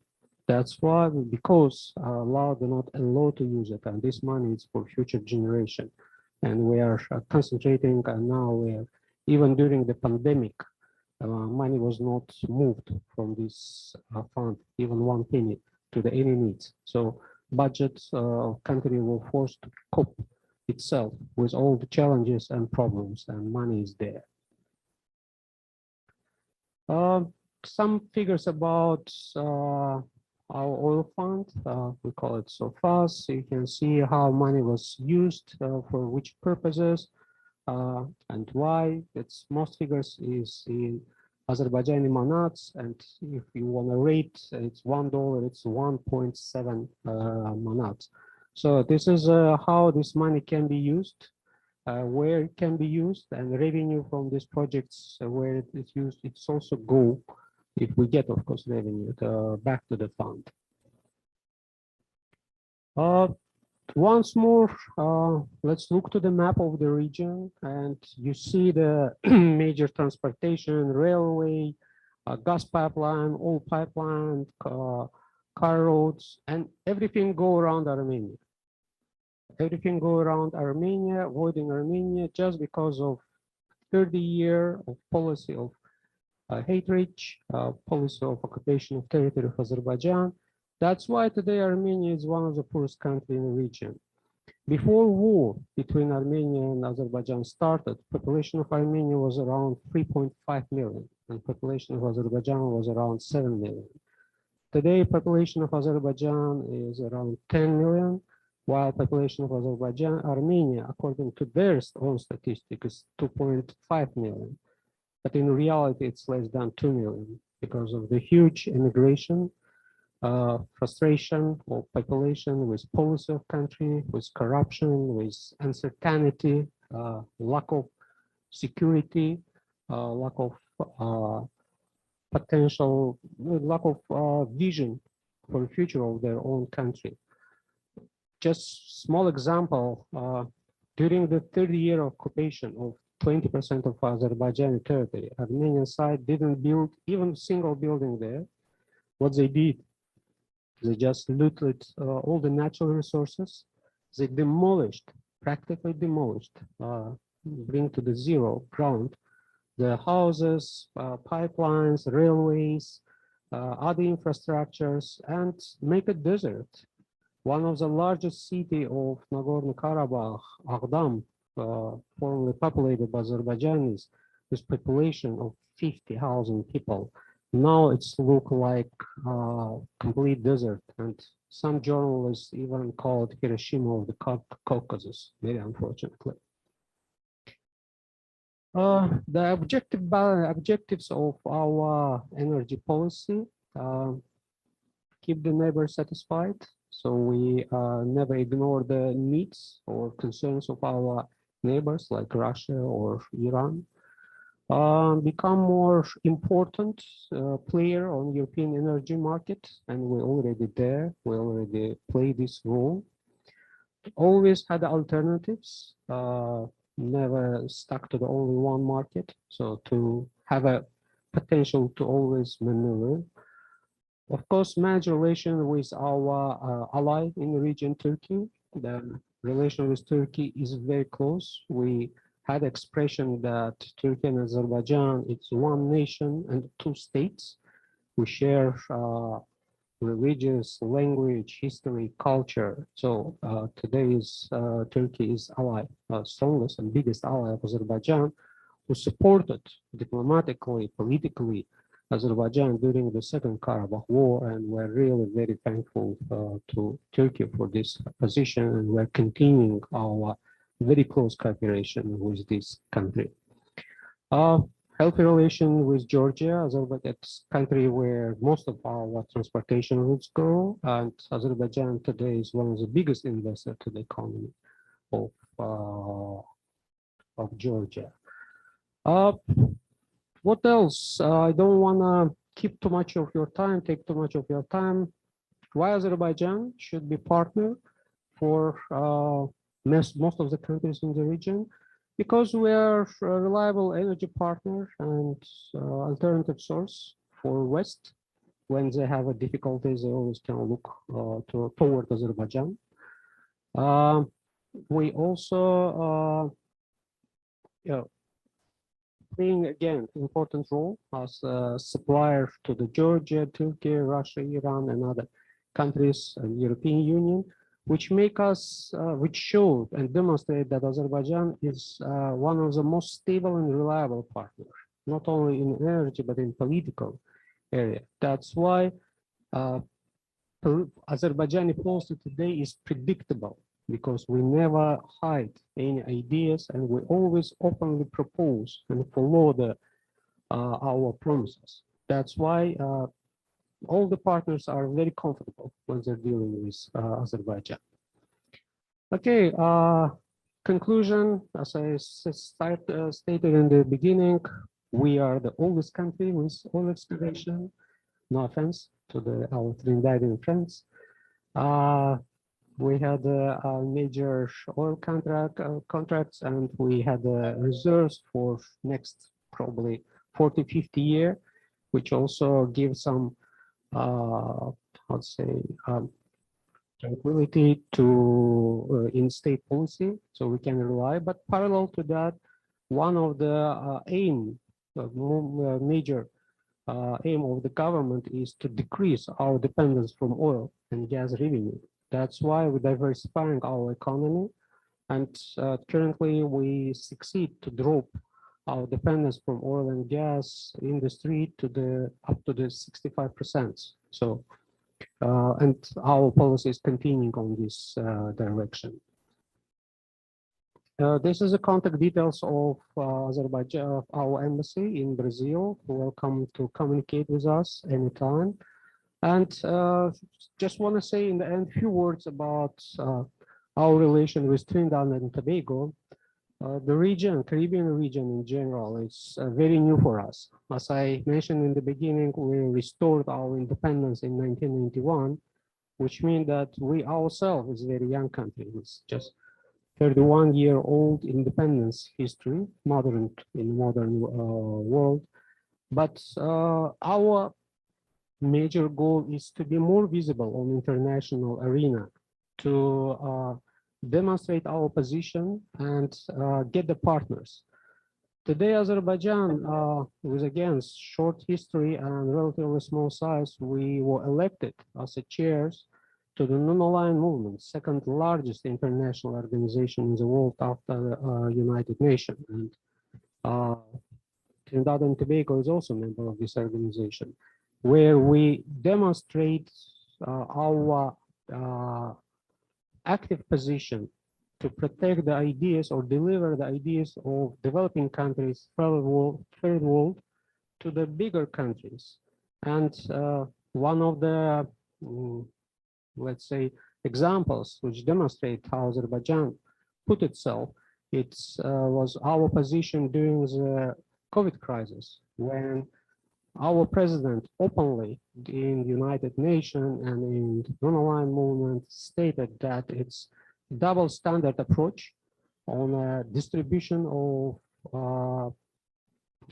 That's why, because law do not allow to use it, and this money is for future generation. And we are concentrating, and now we are, even during the pandemic, money was not moved from this fund, even 1 penny, to the any needs. So budgets of country were forced to cope itself with all the challenges and problems, and money is there. Some figures about our oil fund, we call it SOFAS. You can see how money was used for which purposes and why. It's most figures is in Azerbaijani manats, and if you want to rate, it's $1, it's 1.7 manats. So this is how this money can be used, where it can be used, and revenue from these projects where it's used, it's also go, if we get, of course, revenue back to the fund. Once more, let's look to the map of the region, and you see the major transportation, railway, gas pipeline, oil pipeline, car roads, and everything go around Armenia. Everything go around Armenia, avoiding Armenia just because of 30 years of policy of hatred, policy of occupation of territory of Azerbaijan. That's why today Armenia is one of the poorest countries in the region. Before war between Armenia and Azerbaijan started, population of Armenia was around 3.5 million, and population of Azerbaijan was around 7 million. Today, population of Azerbaijan is around 10 million, while population of Azerbaijan, Armenia, according to their own statistics, is 2.5 million. But in reality, it's less than 2 million because of the huge immigration, frustration of population with policy of country, with corruption, with uncertainty, lack of security, lack of potential, lack of vision for the future of their own country. Just small example, during the 30-year occupation of 20% of Azerbaijani territory, Armenian side didn't build even a single building there. What they did, they just looted all the natural resources. They demolished, practically demolished, bring to the zero ground the houses, pipelines, railways, other infrastructures, and make a desert. One of the largest city of NagornoKarabakh, Aghdam, formerly populated by Azerbaijanis, with population of 50,000 people. Now it's look like complete desert, and some journalists even call it Hiroshima of the Caucasus, very unfortunately. The objectives of our energy policy, keep the neighbor satisfied. So we never ignore the needs or concerns of our neighbors like Russia or Iran. Become more important player on European energy market, and we're already there. We already play this role. Always had alternatives, never stuck to the only one market. So to have a potential to always maneuver. Of course, manage relation with our ally in the region, Turkey. The relation with Turkey is very close. We had expression that Turkey and Azerbaijan, it's one nation and two states. We share religious, language, history, culture. So today is Turkey is ally, strongest and biggest ally of Azerbaijan, who supported diplomatically, politically, Azerbaijan during the Second Karabakh War, and we're really very thankful to Turkey for this position, and we're continuing our very close cooperation with this country. Healthy relation with Georgia, Azerbaijan, it's a country where most of our transportation routes go, and Azerbaijan today is one of the biggest investors to the economy of Georgia. what else? I don't want to keep too much of your time, take too much of your time. Why Azerbaijan should be partner for most of the countries in the region? Because we are a reliable energy partner and alternative source for West. When they have a difficulties, they always can look toward Azerbaijan. We also playing again important role as a supplier to the Georgia, Turkey, Russia, Iran, and other countries and European Union, which make us, which show and demonstrate that Azerbaijan is one of the most stable and reliable partners, not only in energy but in political area. That's why Azerbaijani policy today is predictable, because we never hide any ideas and we always openly propose and follow our promises. That's why all the partners are very comfortable when they're dealing with Azerbaijan. Okay, conclusion, as I stated in the beginning, we are the oldest country with oil exploration. No offense to our Trinidadian friends. We had major oil contracts, and we had reserves for next probably 40, 50 years, which also gives some, let's say, tranquility to in state policy, so we can rely. But parallel to that, one of the major aim of the government is to decrease our dependence from oil and gas revenue. That's why we're diversifying our economy, and currently we succeed to drop our dependence from oil and gas industry to up to the 65%. So, and our policy is continuing on this direction. This is the contact details of Azerbaijan, of our embassy in Brazil. Welcome to communicate with us anytime. And just want to say in the end a few words about our relation with Trinidad and Tobago. The region, Caribbean region in general, is very new for us. As I mentioned in the beginning, we restored our independence in 1991, which means that we ourselves is a very young country. It's just 31-year-old independence history, in modern world. But our major goal is to be more visible on international arena, to demonstrate our position and get the partners. Today, Azerbaijan, with again short history and relatively small size, we were elected as the chairs to the non-aligned movement, second largest international organization in the world after United Nations. And Trinidad and Tobago is also a member of this organization, where we demonstrate our active position to protect the ideas or deliver the ideas of developing countries, third world to the bigger countries. And one of the let's say, examples which demonstrate how Azerbaijan put itself, was our position during the COVID crisis, when our president openly in United Nations and in non-aligned movement stated that it's double standard approach on distribution of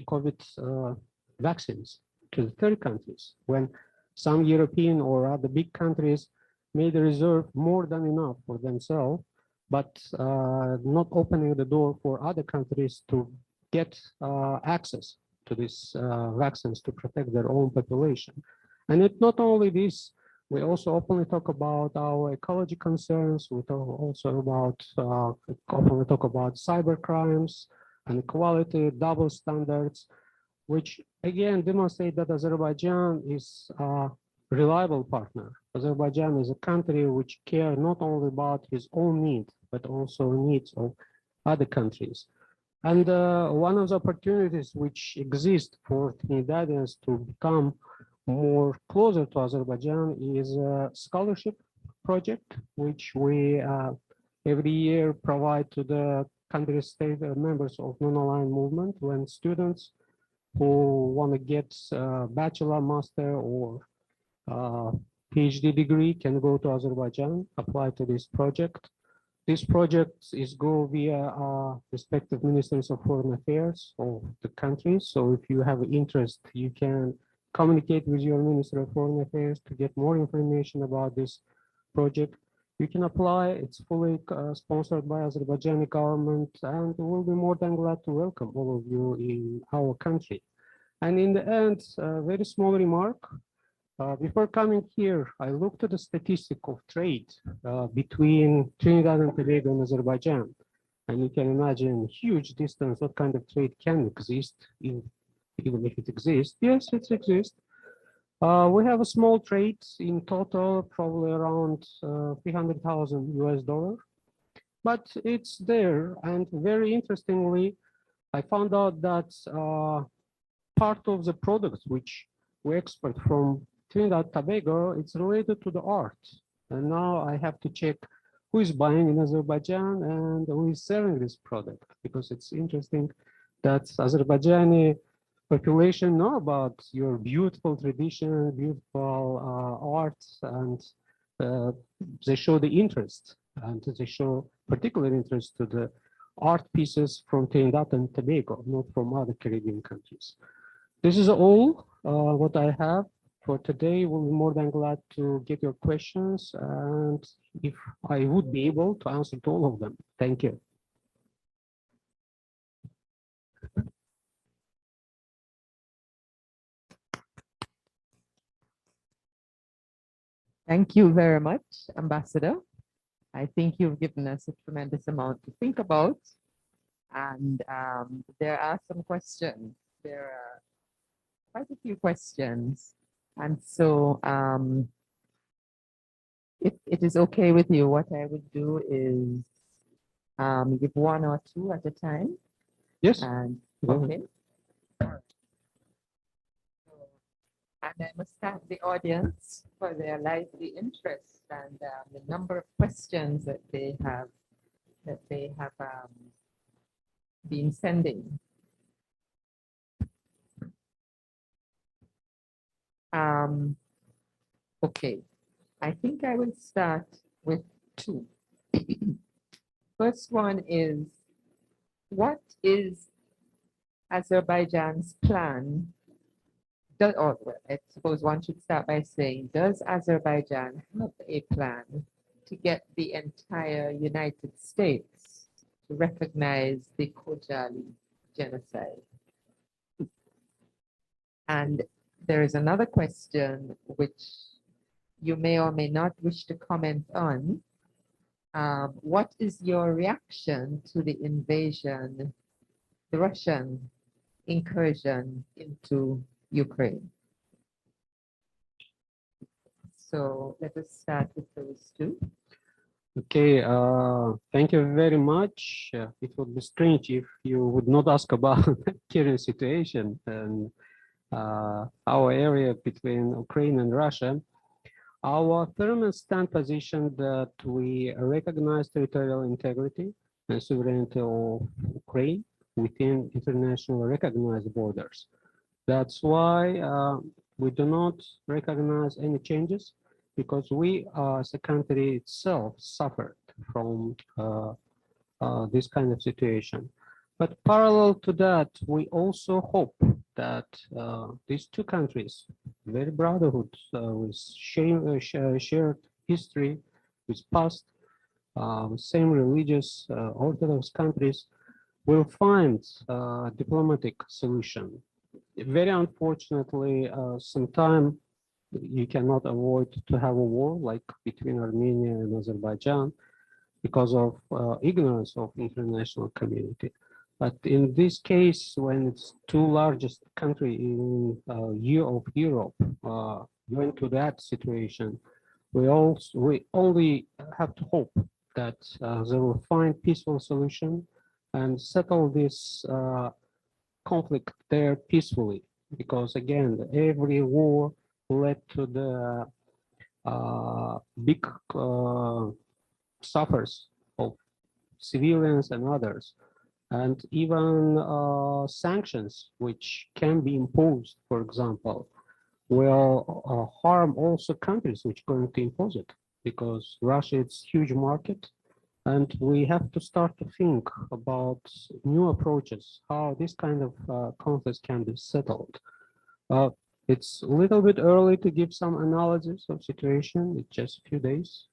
COVID vaccines to the third countries, when some European or other big countries made a reserve more than enough for themselves, but not opening the door for other countries to get access to these vaccines to protect their own population. And it's not only this, we also openly talk about our ecology concerns. We talk also about openly talk about cyber crimes, inequality, double standards, which again demonstrate that Azerbaijan is a reliable partner. Azerbaijan is a country which cares not only about his own needs, but also needs of other countries. And one of the opportunities which exist for Trinidadians to become more closer to Azerbaijan is a scholarship project, which we every year provide to the country state members of non-aligned movement, when students who want to get bachelor, master, or PhD degree can go to Azerbaijan, apply to this project. This project is go via respective ministries of foreign affairs of the countries. So if you have interest, you can communicate with your Minister of Foreign Affairs to get more information about this project. You can apply. It's fully sponsored by Azerbaijani government, and we'll be more than glad to welcome all of you in our country. And in the end, a very small remark. Before coming here, I looked at the statistic of trade between Trinidad and Tobago and Azerbaijan. And you can imagine huge distance, what kind of trade can exist, even if it exists. Yes, it exists. We have a small trade in total, probably around 300,000 US dollar, but it's there. And very interestingly, I found out that part of the products which we export from Trinidad and Tobago, it's related to the art. And now I have to check who is buying in Azerbaijan and who is selling this product, because it's interesting that Azerbaijani population know about your beautiful tradition, beautiful art, and they show the interest, and they show particular interest to the art pieces from Trinidad and Tobago, not from other Caribbean countries. This is all what I have for today. We'll be more than glad to get your questions, and if I would be able to answer to all of them. Thank you. Thank you very much, Ambassador. I think you've given us a tremendous amount to think about. And there are some questions. There are quite a few questions. And so if it is okay with you, what I would do is give one or two at a time. Yes. And Go okay. And I must thank the audience for their lively interest and the number of questions that they have been sending. Okay, I think I will start with two. First one is, what is Azerbaijan's plan? Or I suppose one should start by saying, does Azerbaijan have a plan to get the entire United States to recognize the Khojaly genocide? And there is another question which you may or may not wish to comment on. What is your reaction to the invasion, the Russian incursion into Ukraine? So let us start with those two. Okay, thank you very much. It would be strange if you would not ask about the current situation and our area between Ukraine and Russia. Our firm and stand position that we recognize territorial integrity and sovereignty of Ukraine within international recognized borders. That's why we do not recognize any changes, because we as a country itself suffered from this kind of situation. But parallel to that, we also hope that these two countries, very brotherhood with shared history, with past, same religious Orthodox countries, will find a diplomatic solution. Very unfortunately, sometimes you cannot avoid to have a war like between Armenia and Azerbaijan because of ignorance of international community. But in this case, when it's two largest country in Europe went to that situation, we only have to hope that they will find peaceful solution and settle this conflict there peacefully. Because again, every war led to the big suffers of civilians and others. and even sanctions which can be imposed, for example, will harm also countries which are going to impose it, because Russia is a huge market, and we have to start to think about new approaches, how this kind of conflicts can be settled. Uh, it's a little bit early to give some analysis of situation. It's just a few days.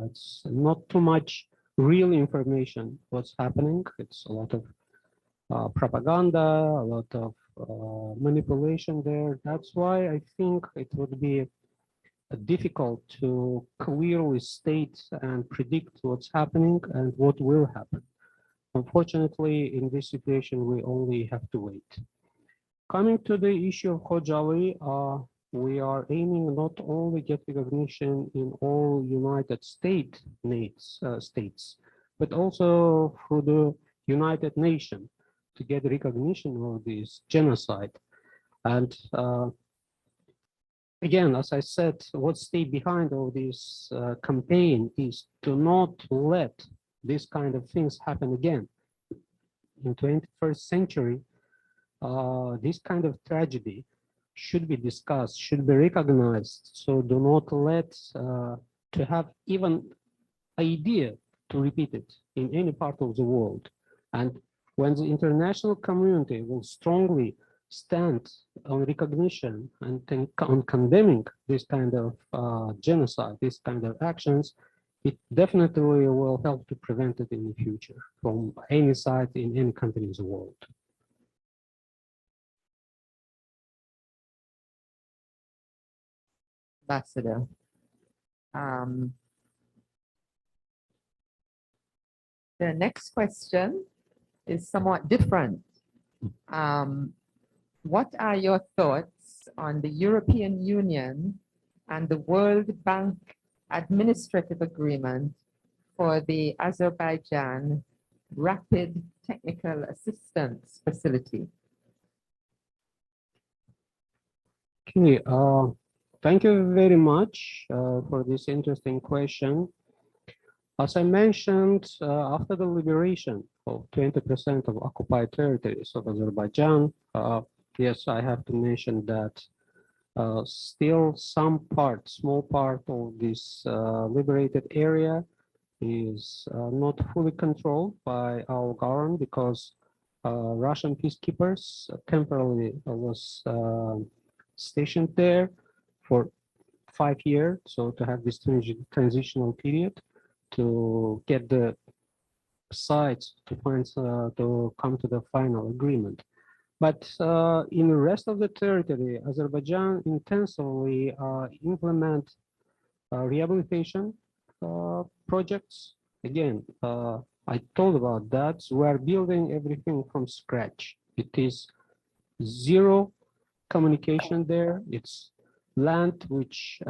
It's not too much real information what's happening. It's a lot of propaganda, a lot of manipulation there. That's why I think it would be difficult to clearly state and predict what's happening and what will happen. Unfortunately, in this situation, we only have to wait. Coming to the issue of Khojaly, we are aiming not only get recognition in all United States, but also through the United Nations to get recognition of this genocide. And again, as I said, what stay behind all this campaign is to not let this kind of things happen again. In 21st century, this kind of tragedy should be discussed, should be recognized. So do not let to have even idea to repeat it in any part of the world. And when the international community will strongly stand on recognition and on condemning this kind of genocide, this kind of actions, it definitely will help to prevent it in the future from any side in any country in the world. Ambassador. The next question is somewhat different. What are your thoughts on the European Union and the World Bank Administrative Agreement for the Azerbaijan Rapid Technical Assistance Facility? Okay, thank you very much for this interesting question. As I mentioned, after the liberation of 20% of occupied territories of Azerbaijan, yes, I have to mention that still some part, small part of this liberated area is not fully controlled by our government, because Russian peacekeepers temporarily was stationed there for 5 years, so to have this transitional period to get the sides to find to come to the final agreement. But in the rest of the territory, Azerbaijan intensively implement rehabilitation projects. Again, I told about that. We are building everything from scratch. It is zero communication there. It's land which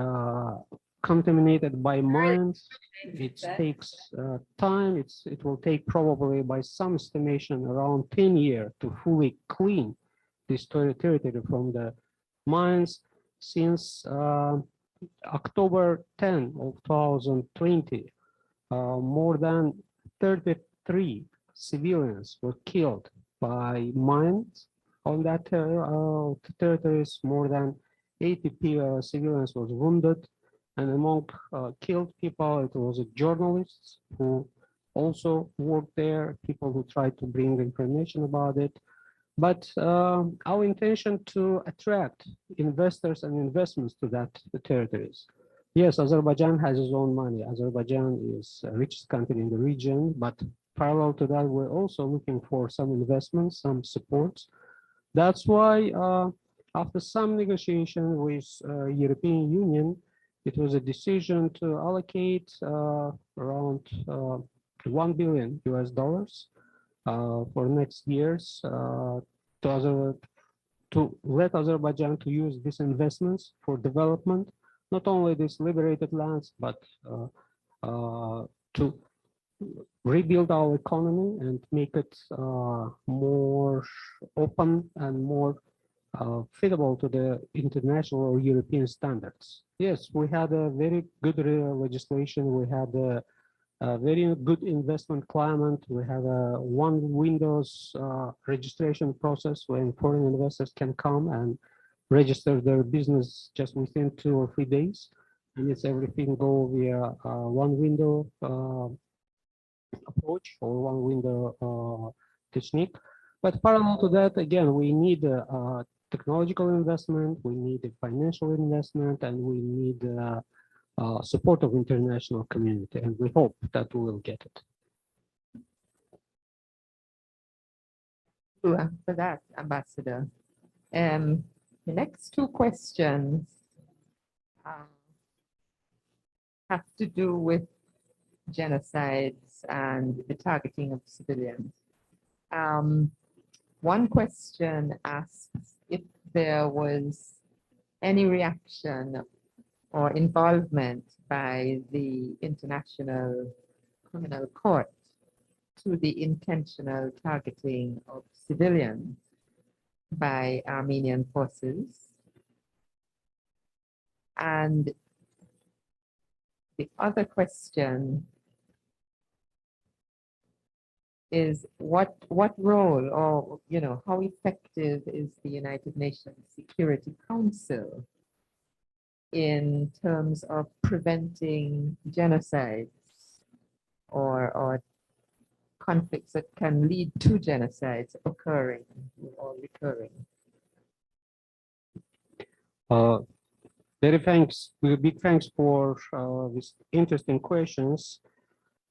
contaminated by mines. It takes time. It will take probably, by some estimation, around 10 years to fully clean this territory from the mines. Since October 10 of 2020, more than 33 civilians were killed by mines on that territories. More than 80 civilians was wounded, and among killed people, it was journalists who also worked there, people who tried to bring information about it. But our intention to attract investors and investments to that territories. Yes, Azerbaijan has its own money. Azerbaijan is the richest country in the region, but parallel to that, we're also looking for some investments, some supports. That's why after some negotiation with European Union, it was a decision to allocate around $1 billion for next years to let Azerbaijan to use these investments for development, not only these liberated lands, but to rebuild our economy and make it more open and more fitable to the international or European standards. Yes, we had a very good legislation. We had a very good investment climate. We have a one windows registration process when foreign investors can come and register their business just within 2 or 3 days. And it's everything go via one window approach or one window technique. But parallel to that, again, we need technological investment, we need a financial investment, and we need support of international community, and we hope that we will get it. Thank you for that, Ambassador. The next two questions have to do with genocides and the targeting of civilians. One question asks if there was any reaction or involvement by the International Criminal Court to the intentional targeting of civilians by Armenian forces. And the other question is what role, or how effective is the United Nations Security Council in terms of preventing genocides or conflicts that can lead to genocides occurring or recurring? Very thanks, big thanks for these interesting questions.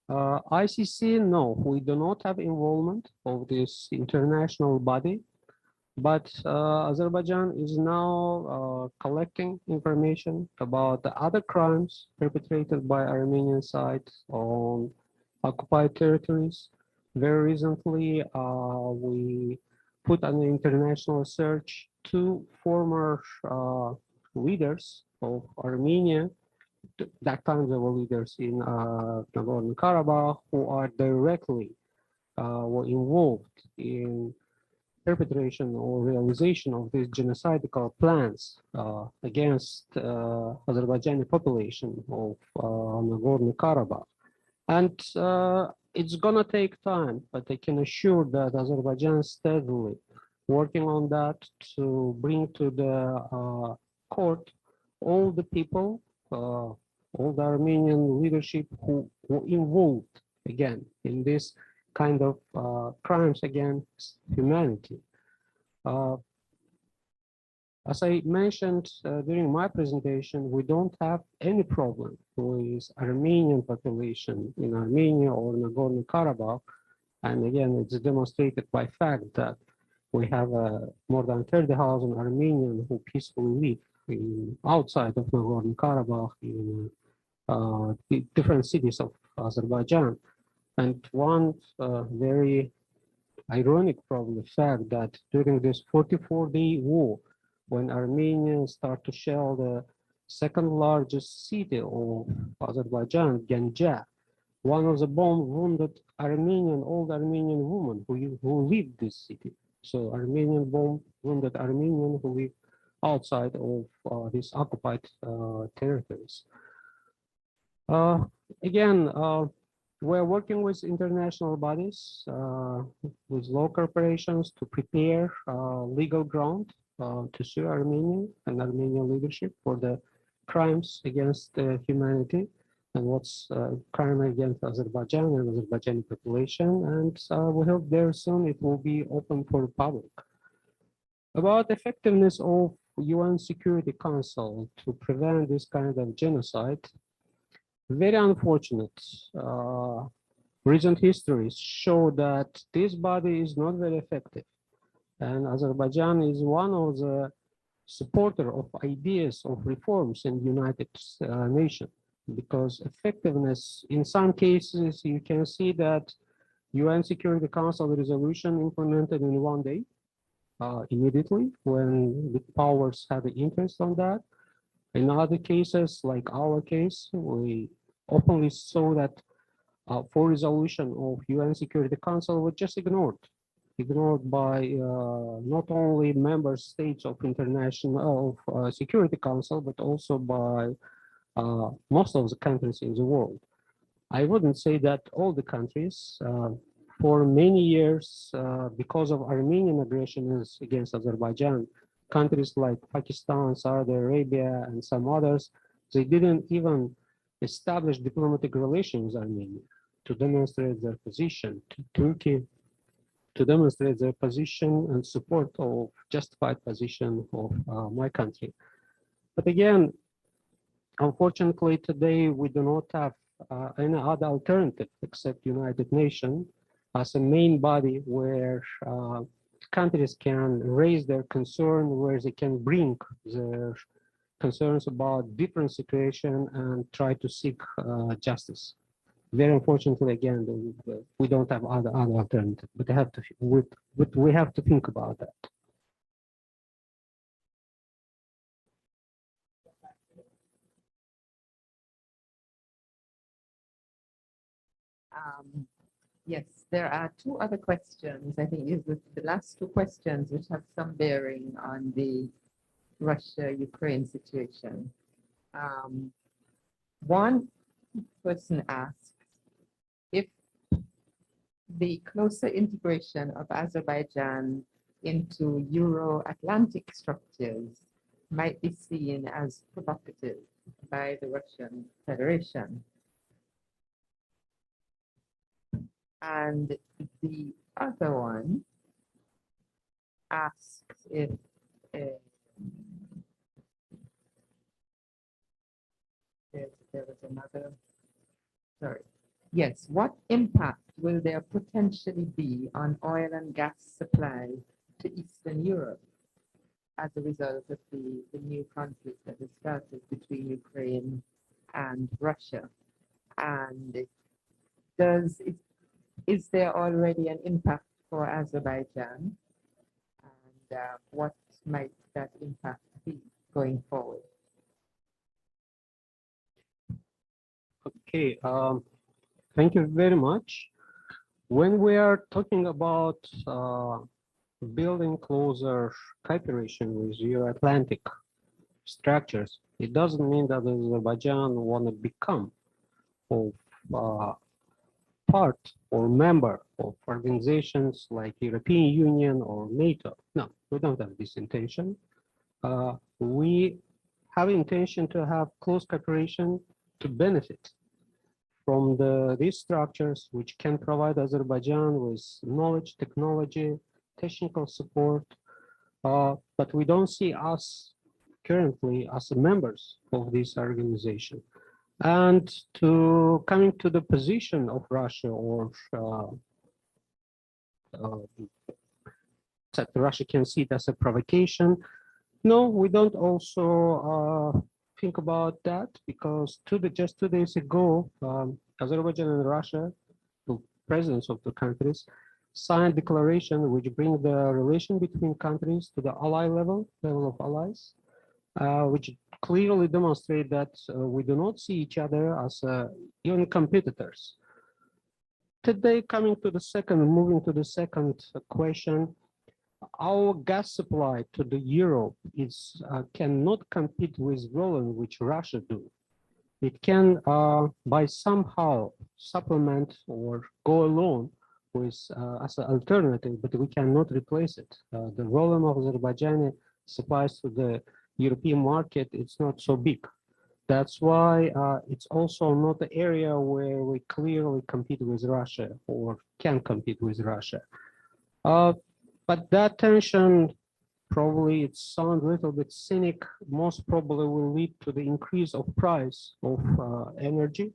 ICC, no, we do not have involvement of this international body, but Azerbaijan is now collecting information about the other crimes perpetrated by Armenian side on occupied territories. Very recently, we put on the international search 2 former leaders of Armenia. That time they were leaders in NagornoKarabakh who are directly were involved in perpetration or realization of these genocidal plans against Azerbaijani population of Nagorno-Karabakh. And it's gonna take time, but I can assure that Azerbaijan is steadily working on that to bring to the court all the people, all the Armenian leadership who were involved again in this kind of crimes against humanity. As I mentioned during my presentation, we don't have any problem with Armenian population in Armenia or Nagorno-Karabakh. And again, it's demonstrated by fact that we have more than 30,000 Armenians who peacefully live outside of Nagorno-Karabakh in different cities of Azerbaijan. And one very ironic problem, the fact that during this 44-day war, when Armenians start to shell the second largest city of Azerbaijan, Ganja, one of the bomb wounded old Armenian woman who lived this city. So Armenian bomb wounded Armenian who live outside of these occupied territories. Again, we're working with international bodies, with law corporations to prepare legal ground to sue Armenia and Armenian leadership for the crimes against humanity and what's crime against Azerbaijan and Azerbaijani population. And we hope very soon it will be open for the public. About effectiveness of UN Security Council to prevent this kind of genocide, very unfortunate. Recent histories show that this body is not very effective. And Azerbaijan is one of the supporter of ideas of reforms in United Nations, because effectiveness, in some cases, you can see that UN Security Council resolution implemented in 1 day, immediately, when the powers have an interest on that. In other cases, like our case, we openly saw that for resolution of UN Security Council was just ignored by not only member states of international Security Council, but also by most of the countries in the world. I wouldn't say that all the countries. For many years, because of Armenian aggression against Azerbaijan, countries like Pakistan, Saudi Arabia, and some others, they didn't even establish diplomatic relations with Armenia to demonstrate their position. To Turkey, to demonstrate their position and support of justified position of my country. But again, unfortunately, today we do not have any other alternative except United Nations as a main body where countries can raise their concern, where they can bring their concerns about different situation and try to seek justice. Very unfortunately, again, we don't have other alternative, but we have to think about that. Yes, there are two other questions. I think the last two questions which have some bearing on the Russia-Ukraine situation. One person asks if the closer integration of Azerbaijan into Euro-Atlantic structures might be seen as provocative by the Russian Federation. And the other one asks if there was another, sorry. Yes, what impact will there potentially be on oil and gas supply to Eastern Europe as a result of the new conflict that has started between Ukraine and Russia? And is there already an impact for Azerbaijan? And what might that impact be going forward? Okay, thank you very much. When we are talking about building closer cooperation with Euro-Atlantic structures, it doesn't mean that Azerbaijan want to become of part or member of organizations like European Union or NATO. No, we don't have this intention. We have intention to have close cooperation to benefit from these structures, which can provide Azerbaijan with knowledge, technology, technical support, but we don't see us currently as members of this organization. And coming to the position of Russia, or that Russia can see it as a provocation. No, we don't also think about that, because just 2 days ago, Azerbaijan and Russia, the presidents of the countries, signed declaration which bring the relation between countries to the ally level of allies, which clearly demonstrate that we do not see each other as even competitors. Today, moving to the second question, our gas supply to the Europe cannot compete with volume which Russia do. It can by somehow supplement or go along with as an alternative, but we cannot replace it. The volume of Azerbaijani supplies to the European market, it's not so big. That's why it's also not the area where we clearly compete with Russia or can compete with Russia. But that tension, probably it sounds a little bit cynic, most probably will lead to the increase of price of energy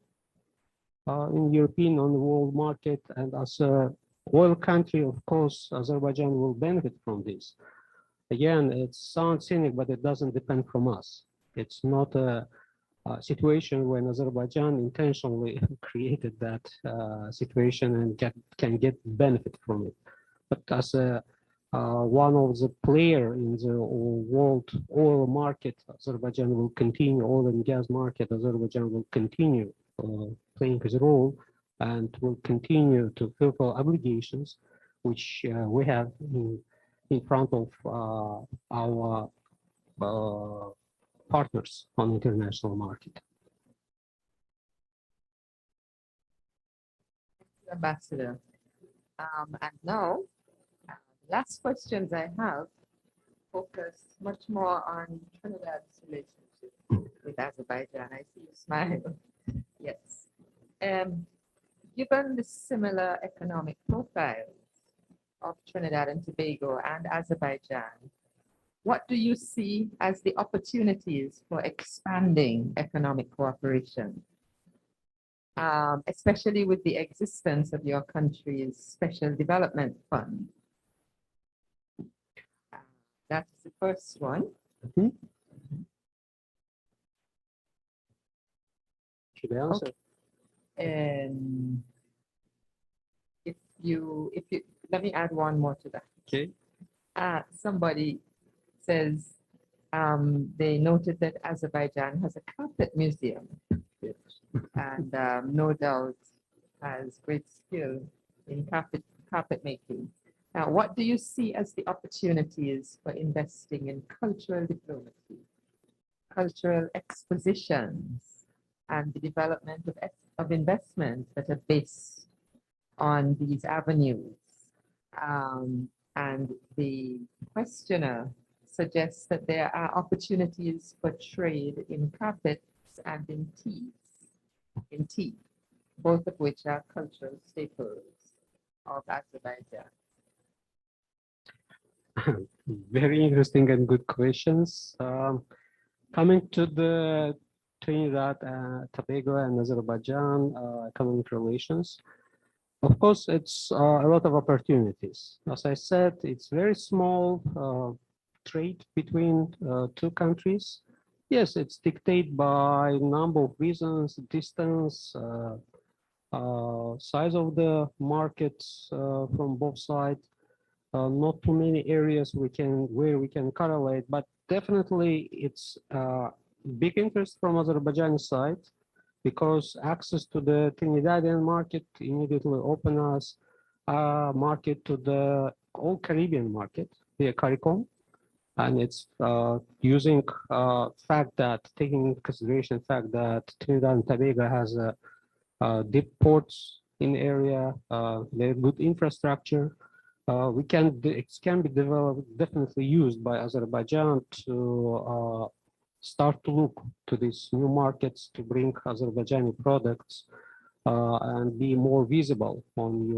in European and the world market. And as a oil country, of course, Azerbaijan will benefit from this. Again, it sounds cynic, but it doesn't depend from us. It's not a situation when Azerbaijan intentionally created that situation and can get benefit from it. But as one of the player in the world oil market, Azerbaijan will continue, oil and gas market, Azerbaijan will continue playing his role and will continue to fulfill obligations which we have in front of our partners on the international market. Ambassador. And now, last questions I have focus much more on Trinidad's relationship with Azerbaijan. I see you smile. Yes. Given the similar economic profiles of Trinidad and Tobago and Azerbaijan, what do you see as the opportunities for expanding economic cooperation, especially with the existence of your country's special development fund? That's the first one. Mhm. Should I answer? Okay. And if you, let me add one more to that. Okay. Somebody says they noted that Azerbaijan has a carpet museum Yes. and no doubt has great skill in carpet making. Now, what do you see as the opportunities for investing in cultural diplomacy, cultural expositions, and the development of investments that are based on these avenues? And the questioner suggests that there are opportunities for trade in carpets and in tea, both of which are cultural staples of Azerbaijan. Very interesting and good questions. Coming to the Trinidad, Tobago and Azerbaijan economic relations, of course, it's a lot of opportunities. As I said, it's very small trade between two countries. Yes, it's dictated by a number of reasons: distance, size of the markets from both sides. Not too many areas where we can correlate, but definitely it's big interest from Azerbaijani side, because access to the Trinidadian market immediately open us a market to the all Caribbean market, the CARICOM, and it's using taking into consideration fact that Trinidad and Tobago has deep ports in area, very good infrastructure. It can be developed, definitely used by Azerbaijan to start to look to these new markets, to bring Azerbaijani products and be more visible on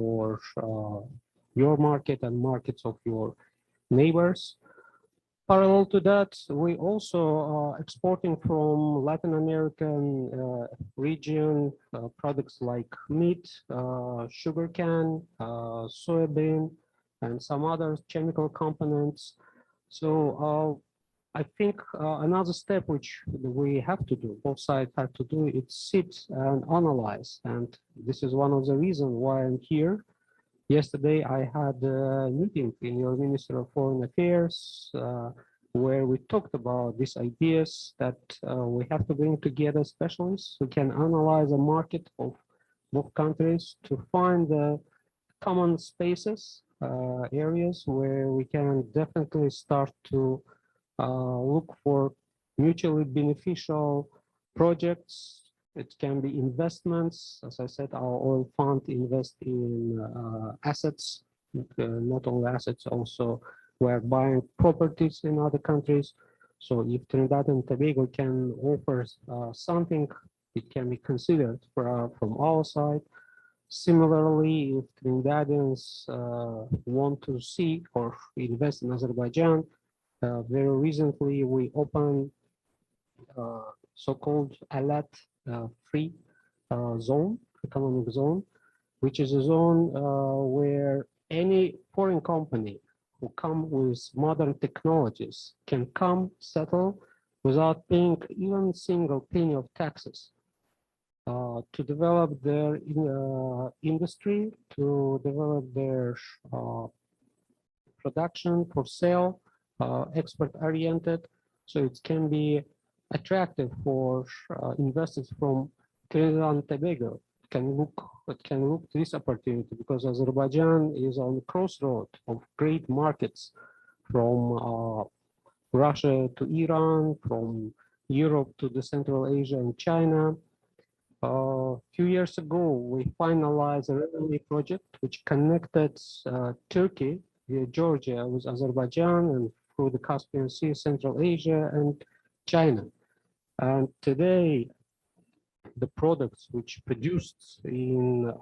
your market and markets of your neighbors. Parallel to that, we also are exporting from Latin American region products like meat, sugarcane, soybean, and some other chemical components. So I think another step which we have to do, both sides have to do, is sit and analyze. And this is one of the reasons why I'm here. Yesterday, I had a meeting in your Minister of Foreign Affairs where we talked about these ideas that we have to bring together specialists who can analyze the market of both countries to find the common spaces, areas where we can definitely start to look for mutually beneficial projects. It can be investments. As I said, our oil fund invest in assets, not only assets, also we're buying properties in other countries. So if Trinidad and Tobago can offer something, it can be considered from our side. Similarly, if Trinidadians want to see or invest in Azerbaijan, very recently we opened so-called ALAT free zone, economic zone, which is a zone where any foreign company who come with modern technologies can come settle without paying even single penny of taxes to develop their industry, to develop their production for sale, export-oriented, so it can be attractive for investors from Trinidad and Tobago. It can look this opportunity because Azerbaijan is on the crossroad of great markets from Russia to Iran, from Europe to the Central Asia and China. A few years ago, we finalized a railway project which connected Turkey via Georgia with Azerbaijan and through the Caspian Sea, Central Asia, and China. And today, the products which produced in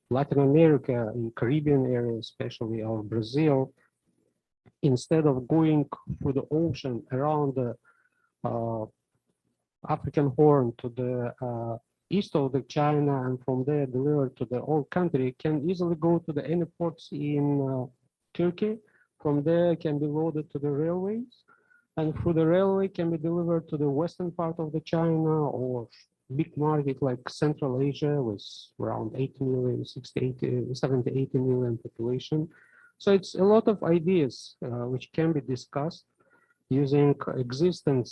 Latin America, in Caribbean area especially, or Brazil, instead of going through the ocean around the African Horn to the east of the China and from there delivered to the old country, can easily go to the any ports in Turkey. From there can be loaded to the railways, and through the railway can be delivered to the western part of the China or big market like Central Asia with around 80 million, 60, 80, 70, 80 million population. So it's a lot of ideas which can be discussed using existing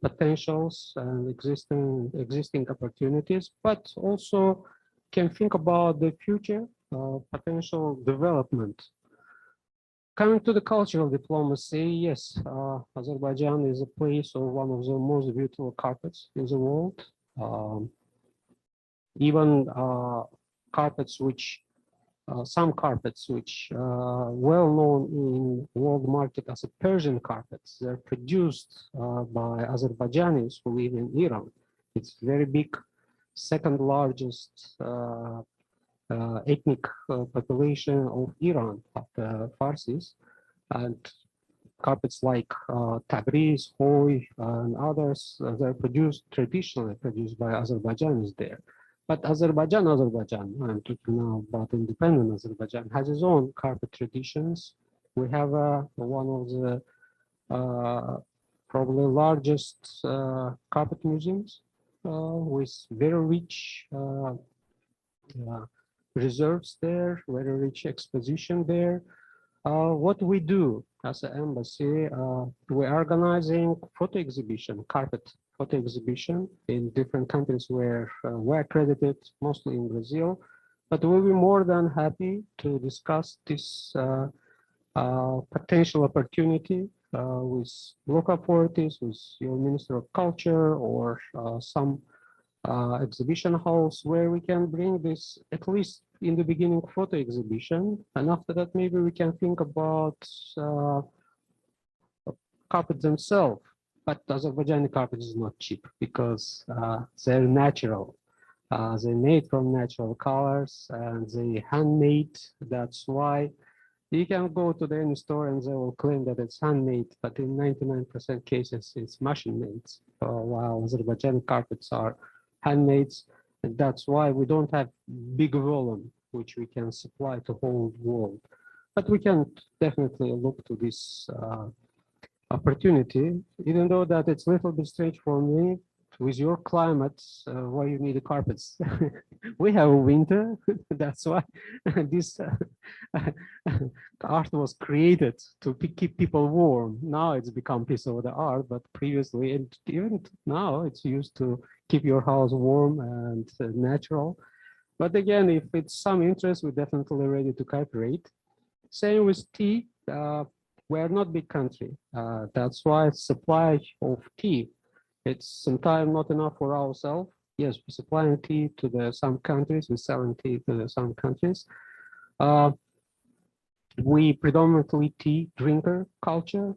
potentials and existing opportunities, but also can think about the future potential development. Coming to the cultural diplomacy, yes, Azerbaijan is a place of one of the most beautiful carpets in the world. Even carpets which some carpets which well known in world market as a Persian carpets. They're produced by Azerbaijanis who live in Iran. It's very big, second largest ethnic population of Iran after Farsis, and carpets like Tabriz, Khoy, and others, they're traditionally produced by Azerbaijanis there. But Azerbaijan, I'm talking now about independent Azerbaijan, has its own carpet traditions. We have one of the probably largest carpet museums with very rich reserves there, very rich exposition there. What we do as an embassy, we're organizing photo exhibition, carpet photo exhibition in different countries where we're accredited, mostly in Brazil. But we'll be more than happy to discuss this potential opportunity with local authorities, with your Minister of Culture or some exhibition halls where we can bring this, at least in the beginning, photo exhibition. And after that, maybe we can think about carpets themselves. But Azerbaijani carpet is not cheap because they're natural. They're made from natural colors and they handmade. That's why you can go to any store and they will claim that it's handmade, but in 99% cases it's machine made. While Azerbaijani carpets are handmade, and that's why we don't have big volume which we can supply to whole world. But we can definitely look to this opportunity, even though that it's a little bit strange for me with your climate, why you need the carpets. We have a winter, that's why this art was created to keep people warm. Now it's become piece of the art, but previously, and even now, it's used to keep your house warm and natural. But again, if it's some interest, we're definitely ready to cooperate. Same with tea. We're not big country. That's why supply of tea, it's sometimes not enough for ourselves. Yes, we're supplying tea to some countries, we're selling tea to some countries. We predominantly tea drinker culture,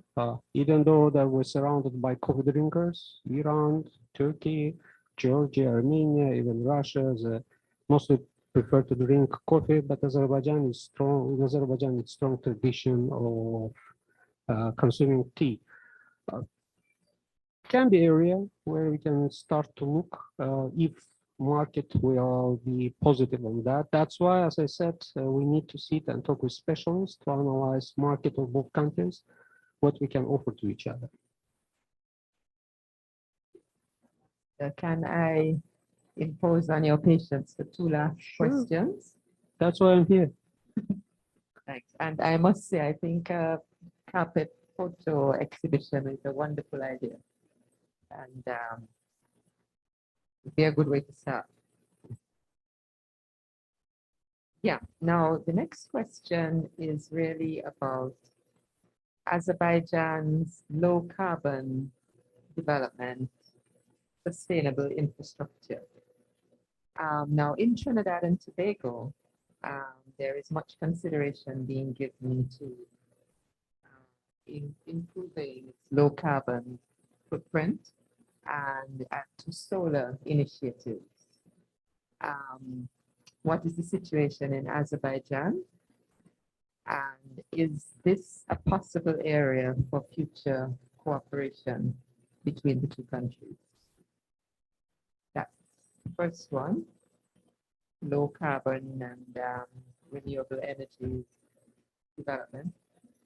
even though that we're surrounded by coffee drinkers, Iran, Turkey, Georgia, Armenia, even Russia, mostly prefer to drink coffee, but Azerbaijan is strong. In Azerbaijan, it's strong tradition of consuming tea. Can be area where we can start to look if market will be positive on that. That's why, as I said, we need to sit and talk with specialists to analyze market of both countries, what we can offer to each other. Can I impose on your patience the two last questions? That's why I'm here. Thanks. And I must say, I think carpet photo exhibition is a wonderful idea. And it'd be a good way to start. Yeah, now the next question is really about Azerbaijan's low carbon development, sustainable infrastructure. Now, in Trinidad and Tobago, there is much consideration being given to improving its low carbon footprint and to solar initiatives. What is the situation in Azerbaijan? And is this a possible area for future cooperation between the two countries? That's the first one, low carbon and renewable energies development.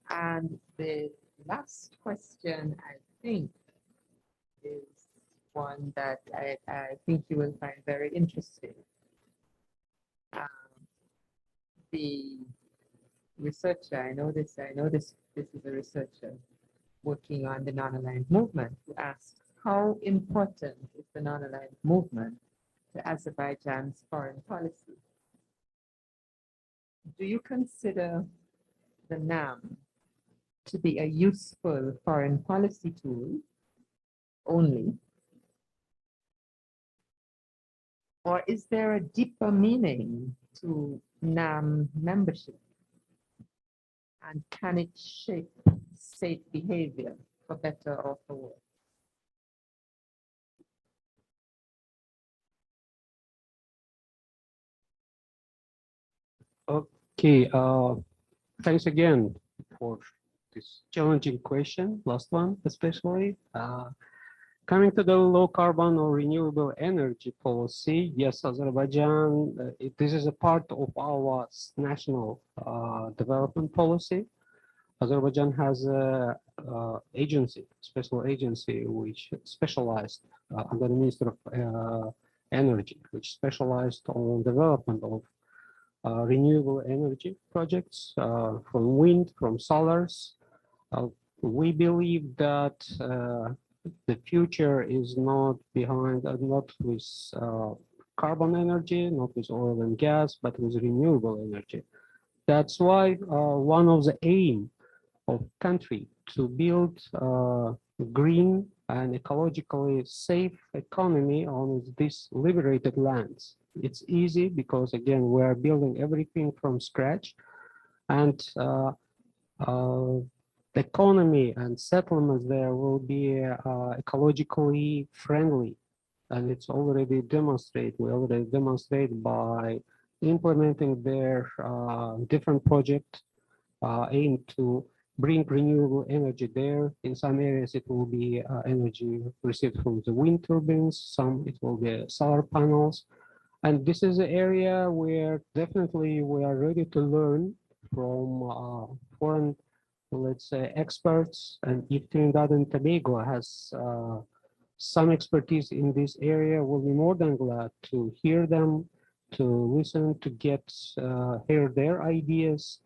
And the last question, I think, is one that I think you will find very interesting. The researcher, I know this is a researcher working on the non-aligned movement, who asks, how important is the non-aligned movement to Azerbaijan's foreign policy? Do you consider the NAM to be a useful foreign policy tool only? Or is there a deeper meaning to NAM membership? And can it shape state behavior for better or for worse? Okay, thanks again for this challenging question, last one especially. Coming to the low carbon or renewable energy policy, yes, Azerbaijan, this is a part of our national development policy. Azerbaijan has a agency, special agency, which specialized under the Minister of Energy, which specialized on development of renewable energy projects from wind, from solars. We believe that the future is not behind, not with carbon energy, not with oil and gas, but with renewable energy. That's why one of the aim of country to build green and ecologically safe economy on these liberated lands. It's easy because again, we're building everything from scratch, and the economy and settlements there will be ecologically friendly, and it's already demonstrated. We already demonstrate by implementing their different projects aimed to bring renewable energy there. In some areas, it will be energy received from the wind turbines. Some it will be solar panels. And this is an area where definitely we are ready to learn from foreign, let's say, experts. And if Trinidad and Tobago has some expertise in this area, we'll be more than glad to hear them, to listen, to hear their ideas,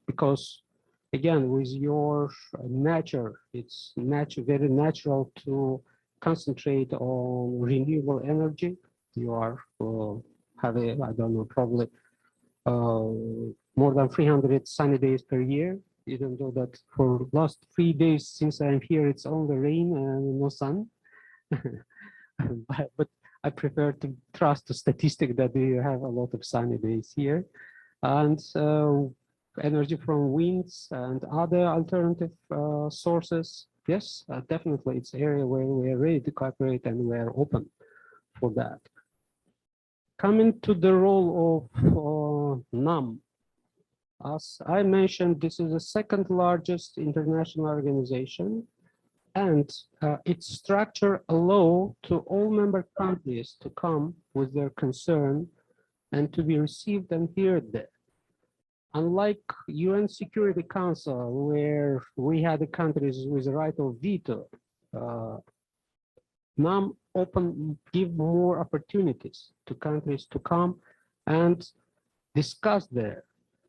because again, with your nature, it's very natural to concentrate on renewable energy. You are having, I don't know, probably more than 300 sunny days per year, even though that for last 3 days since I'm here, it's only rain and no sun. but I prefer to trust the statistic that we have a lot of sunny days here. And energy from winds and other alternative sources, yes, definitely it's an area where we are ready to cooperate and we are open for that. Coming to the role of NAM, as I mentioned, this is the second largest international organization, and its structure allows to all member countries to come with their concern and to be received and heard there. Unlike UN Security Council, where we had the countries with the right of veto, NAM give more opportunities to countries to come and discuss there.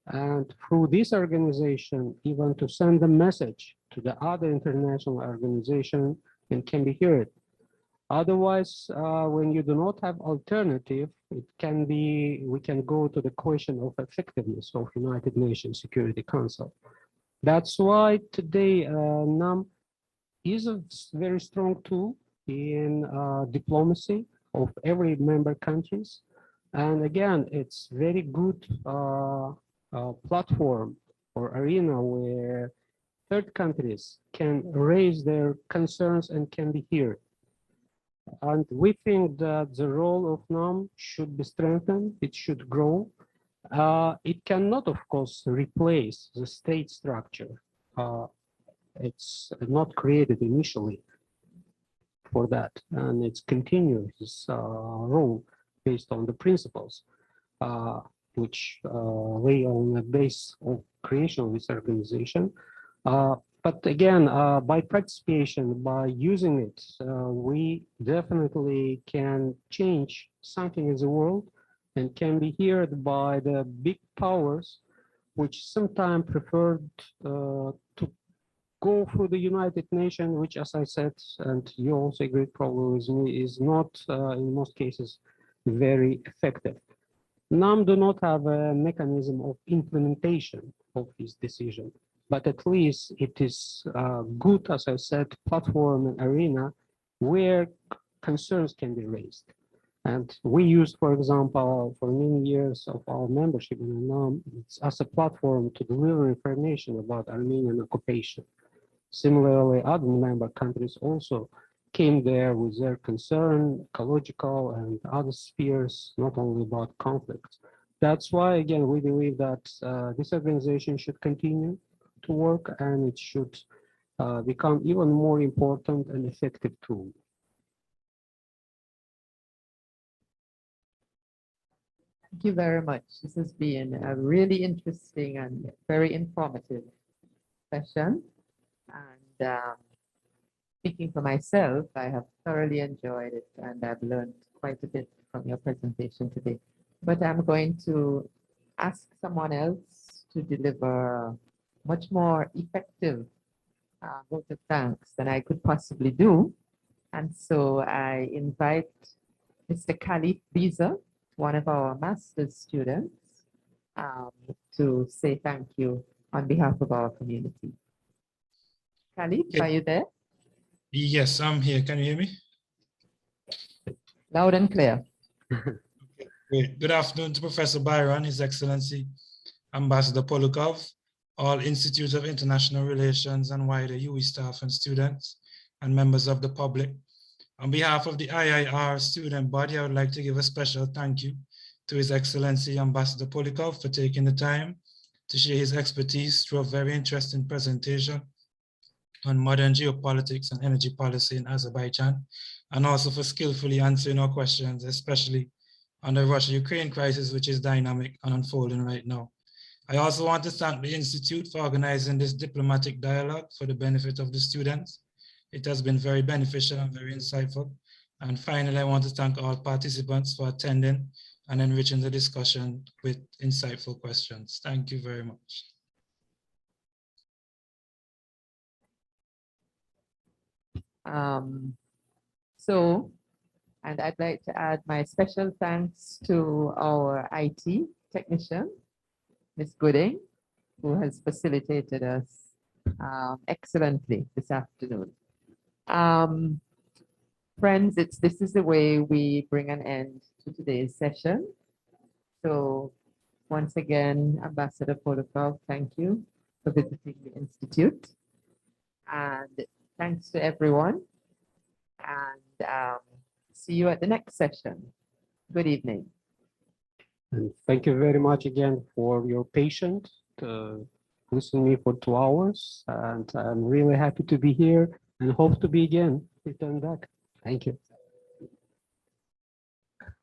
And through this organization, even to send a message to the other international organization and can be heard. Otherwise, when you do not have alternative, it can be, we can go to the question of effectiveness of United Nations Security Council. That's why today NAM is a very strong tool in diplomacy, of every member countries. And again, it's very good platform or arena where third countries can raise their concerns and can be heard. And we think that the role of NAM should be strengthened, it should grow. It cannot, of course, replace the state structure. It's not created initially for that, and it's continuous role based on the principles which lay on the base of creation of this organization. But again, by participation, by using it, we definitely can change something in the world and can be heard by the big powers, which sometimes preferred to go through the United Nations, which, as I said, and you also agree probably with me, is not in most cases very effective. NAM do not have a mechanism of implementation of this decision, but at least it is good, as I said, platform and arena where concerns can be raised. And we used, for example, for many years of our membership in NAM as a platform to deliver information about Armenian occupation. Similarly, other member countries also came there with their concern, ecological and other spheres, not only about conflicts. That's why, again, we believe that this organization should continue to work and it should become even more important and effective tool. Thank you very much. This has been a really interesting and very informative session. And speaking for myself, I have thoroughly enjoyed it and I've learned quite a bit from your presentation today. But I'm going to ask someone else to deliver a much more effective vote of thanks than I could possibly do. And so I invite Mr. Khalif Biza, one of our master's students, to say thank you on behalf of our community. Khalif, are you there? Yes, I'm here. Can you hear me? Loud and clear. Okay, great. Good afternoon to Professor Byron, His Excellency, Ambassador Polukhov, all Institute of International Relations and wider U.W.I staff and students and members of the public. On behalf of the IIR student body, I would like to give a special thank you to His Excellency Ambassador Polukhov for taking the time to share his expertise through a very interesting presentation on modern geopolitics and energy policy in Azerbaijan, and also for skillfully answering our questions, especially on the Russia-Ukraine crisis, which is dynamic and unfolding right now. I also want to thank the Institute for organizing this diplomatic dialogue for the benefit of the students. It has been very beneficial and very insightful. And finally, I want to thank all participants for attending and enriching the discussion with insightful questions. Thank you very much. And I'd like to add my special thanks to our IT technician, Ms. Gooding, who has facilitated us excellently this afternoon. Friends, this is the way we bring an end to today's session. So once again, Ambassador Polukhov, thank you for visiting the Institute. And thanks to everyone. And see you at the next session. Good evening. And thank you very much again for your patience to listen to me for 2 hours. And I'm really happy to be here and hope to be again. Return back. Thank you.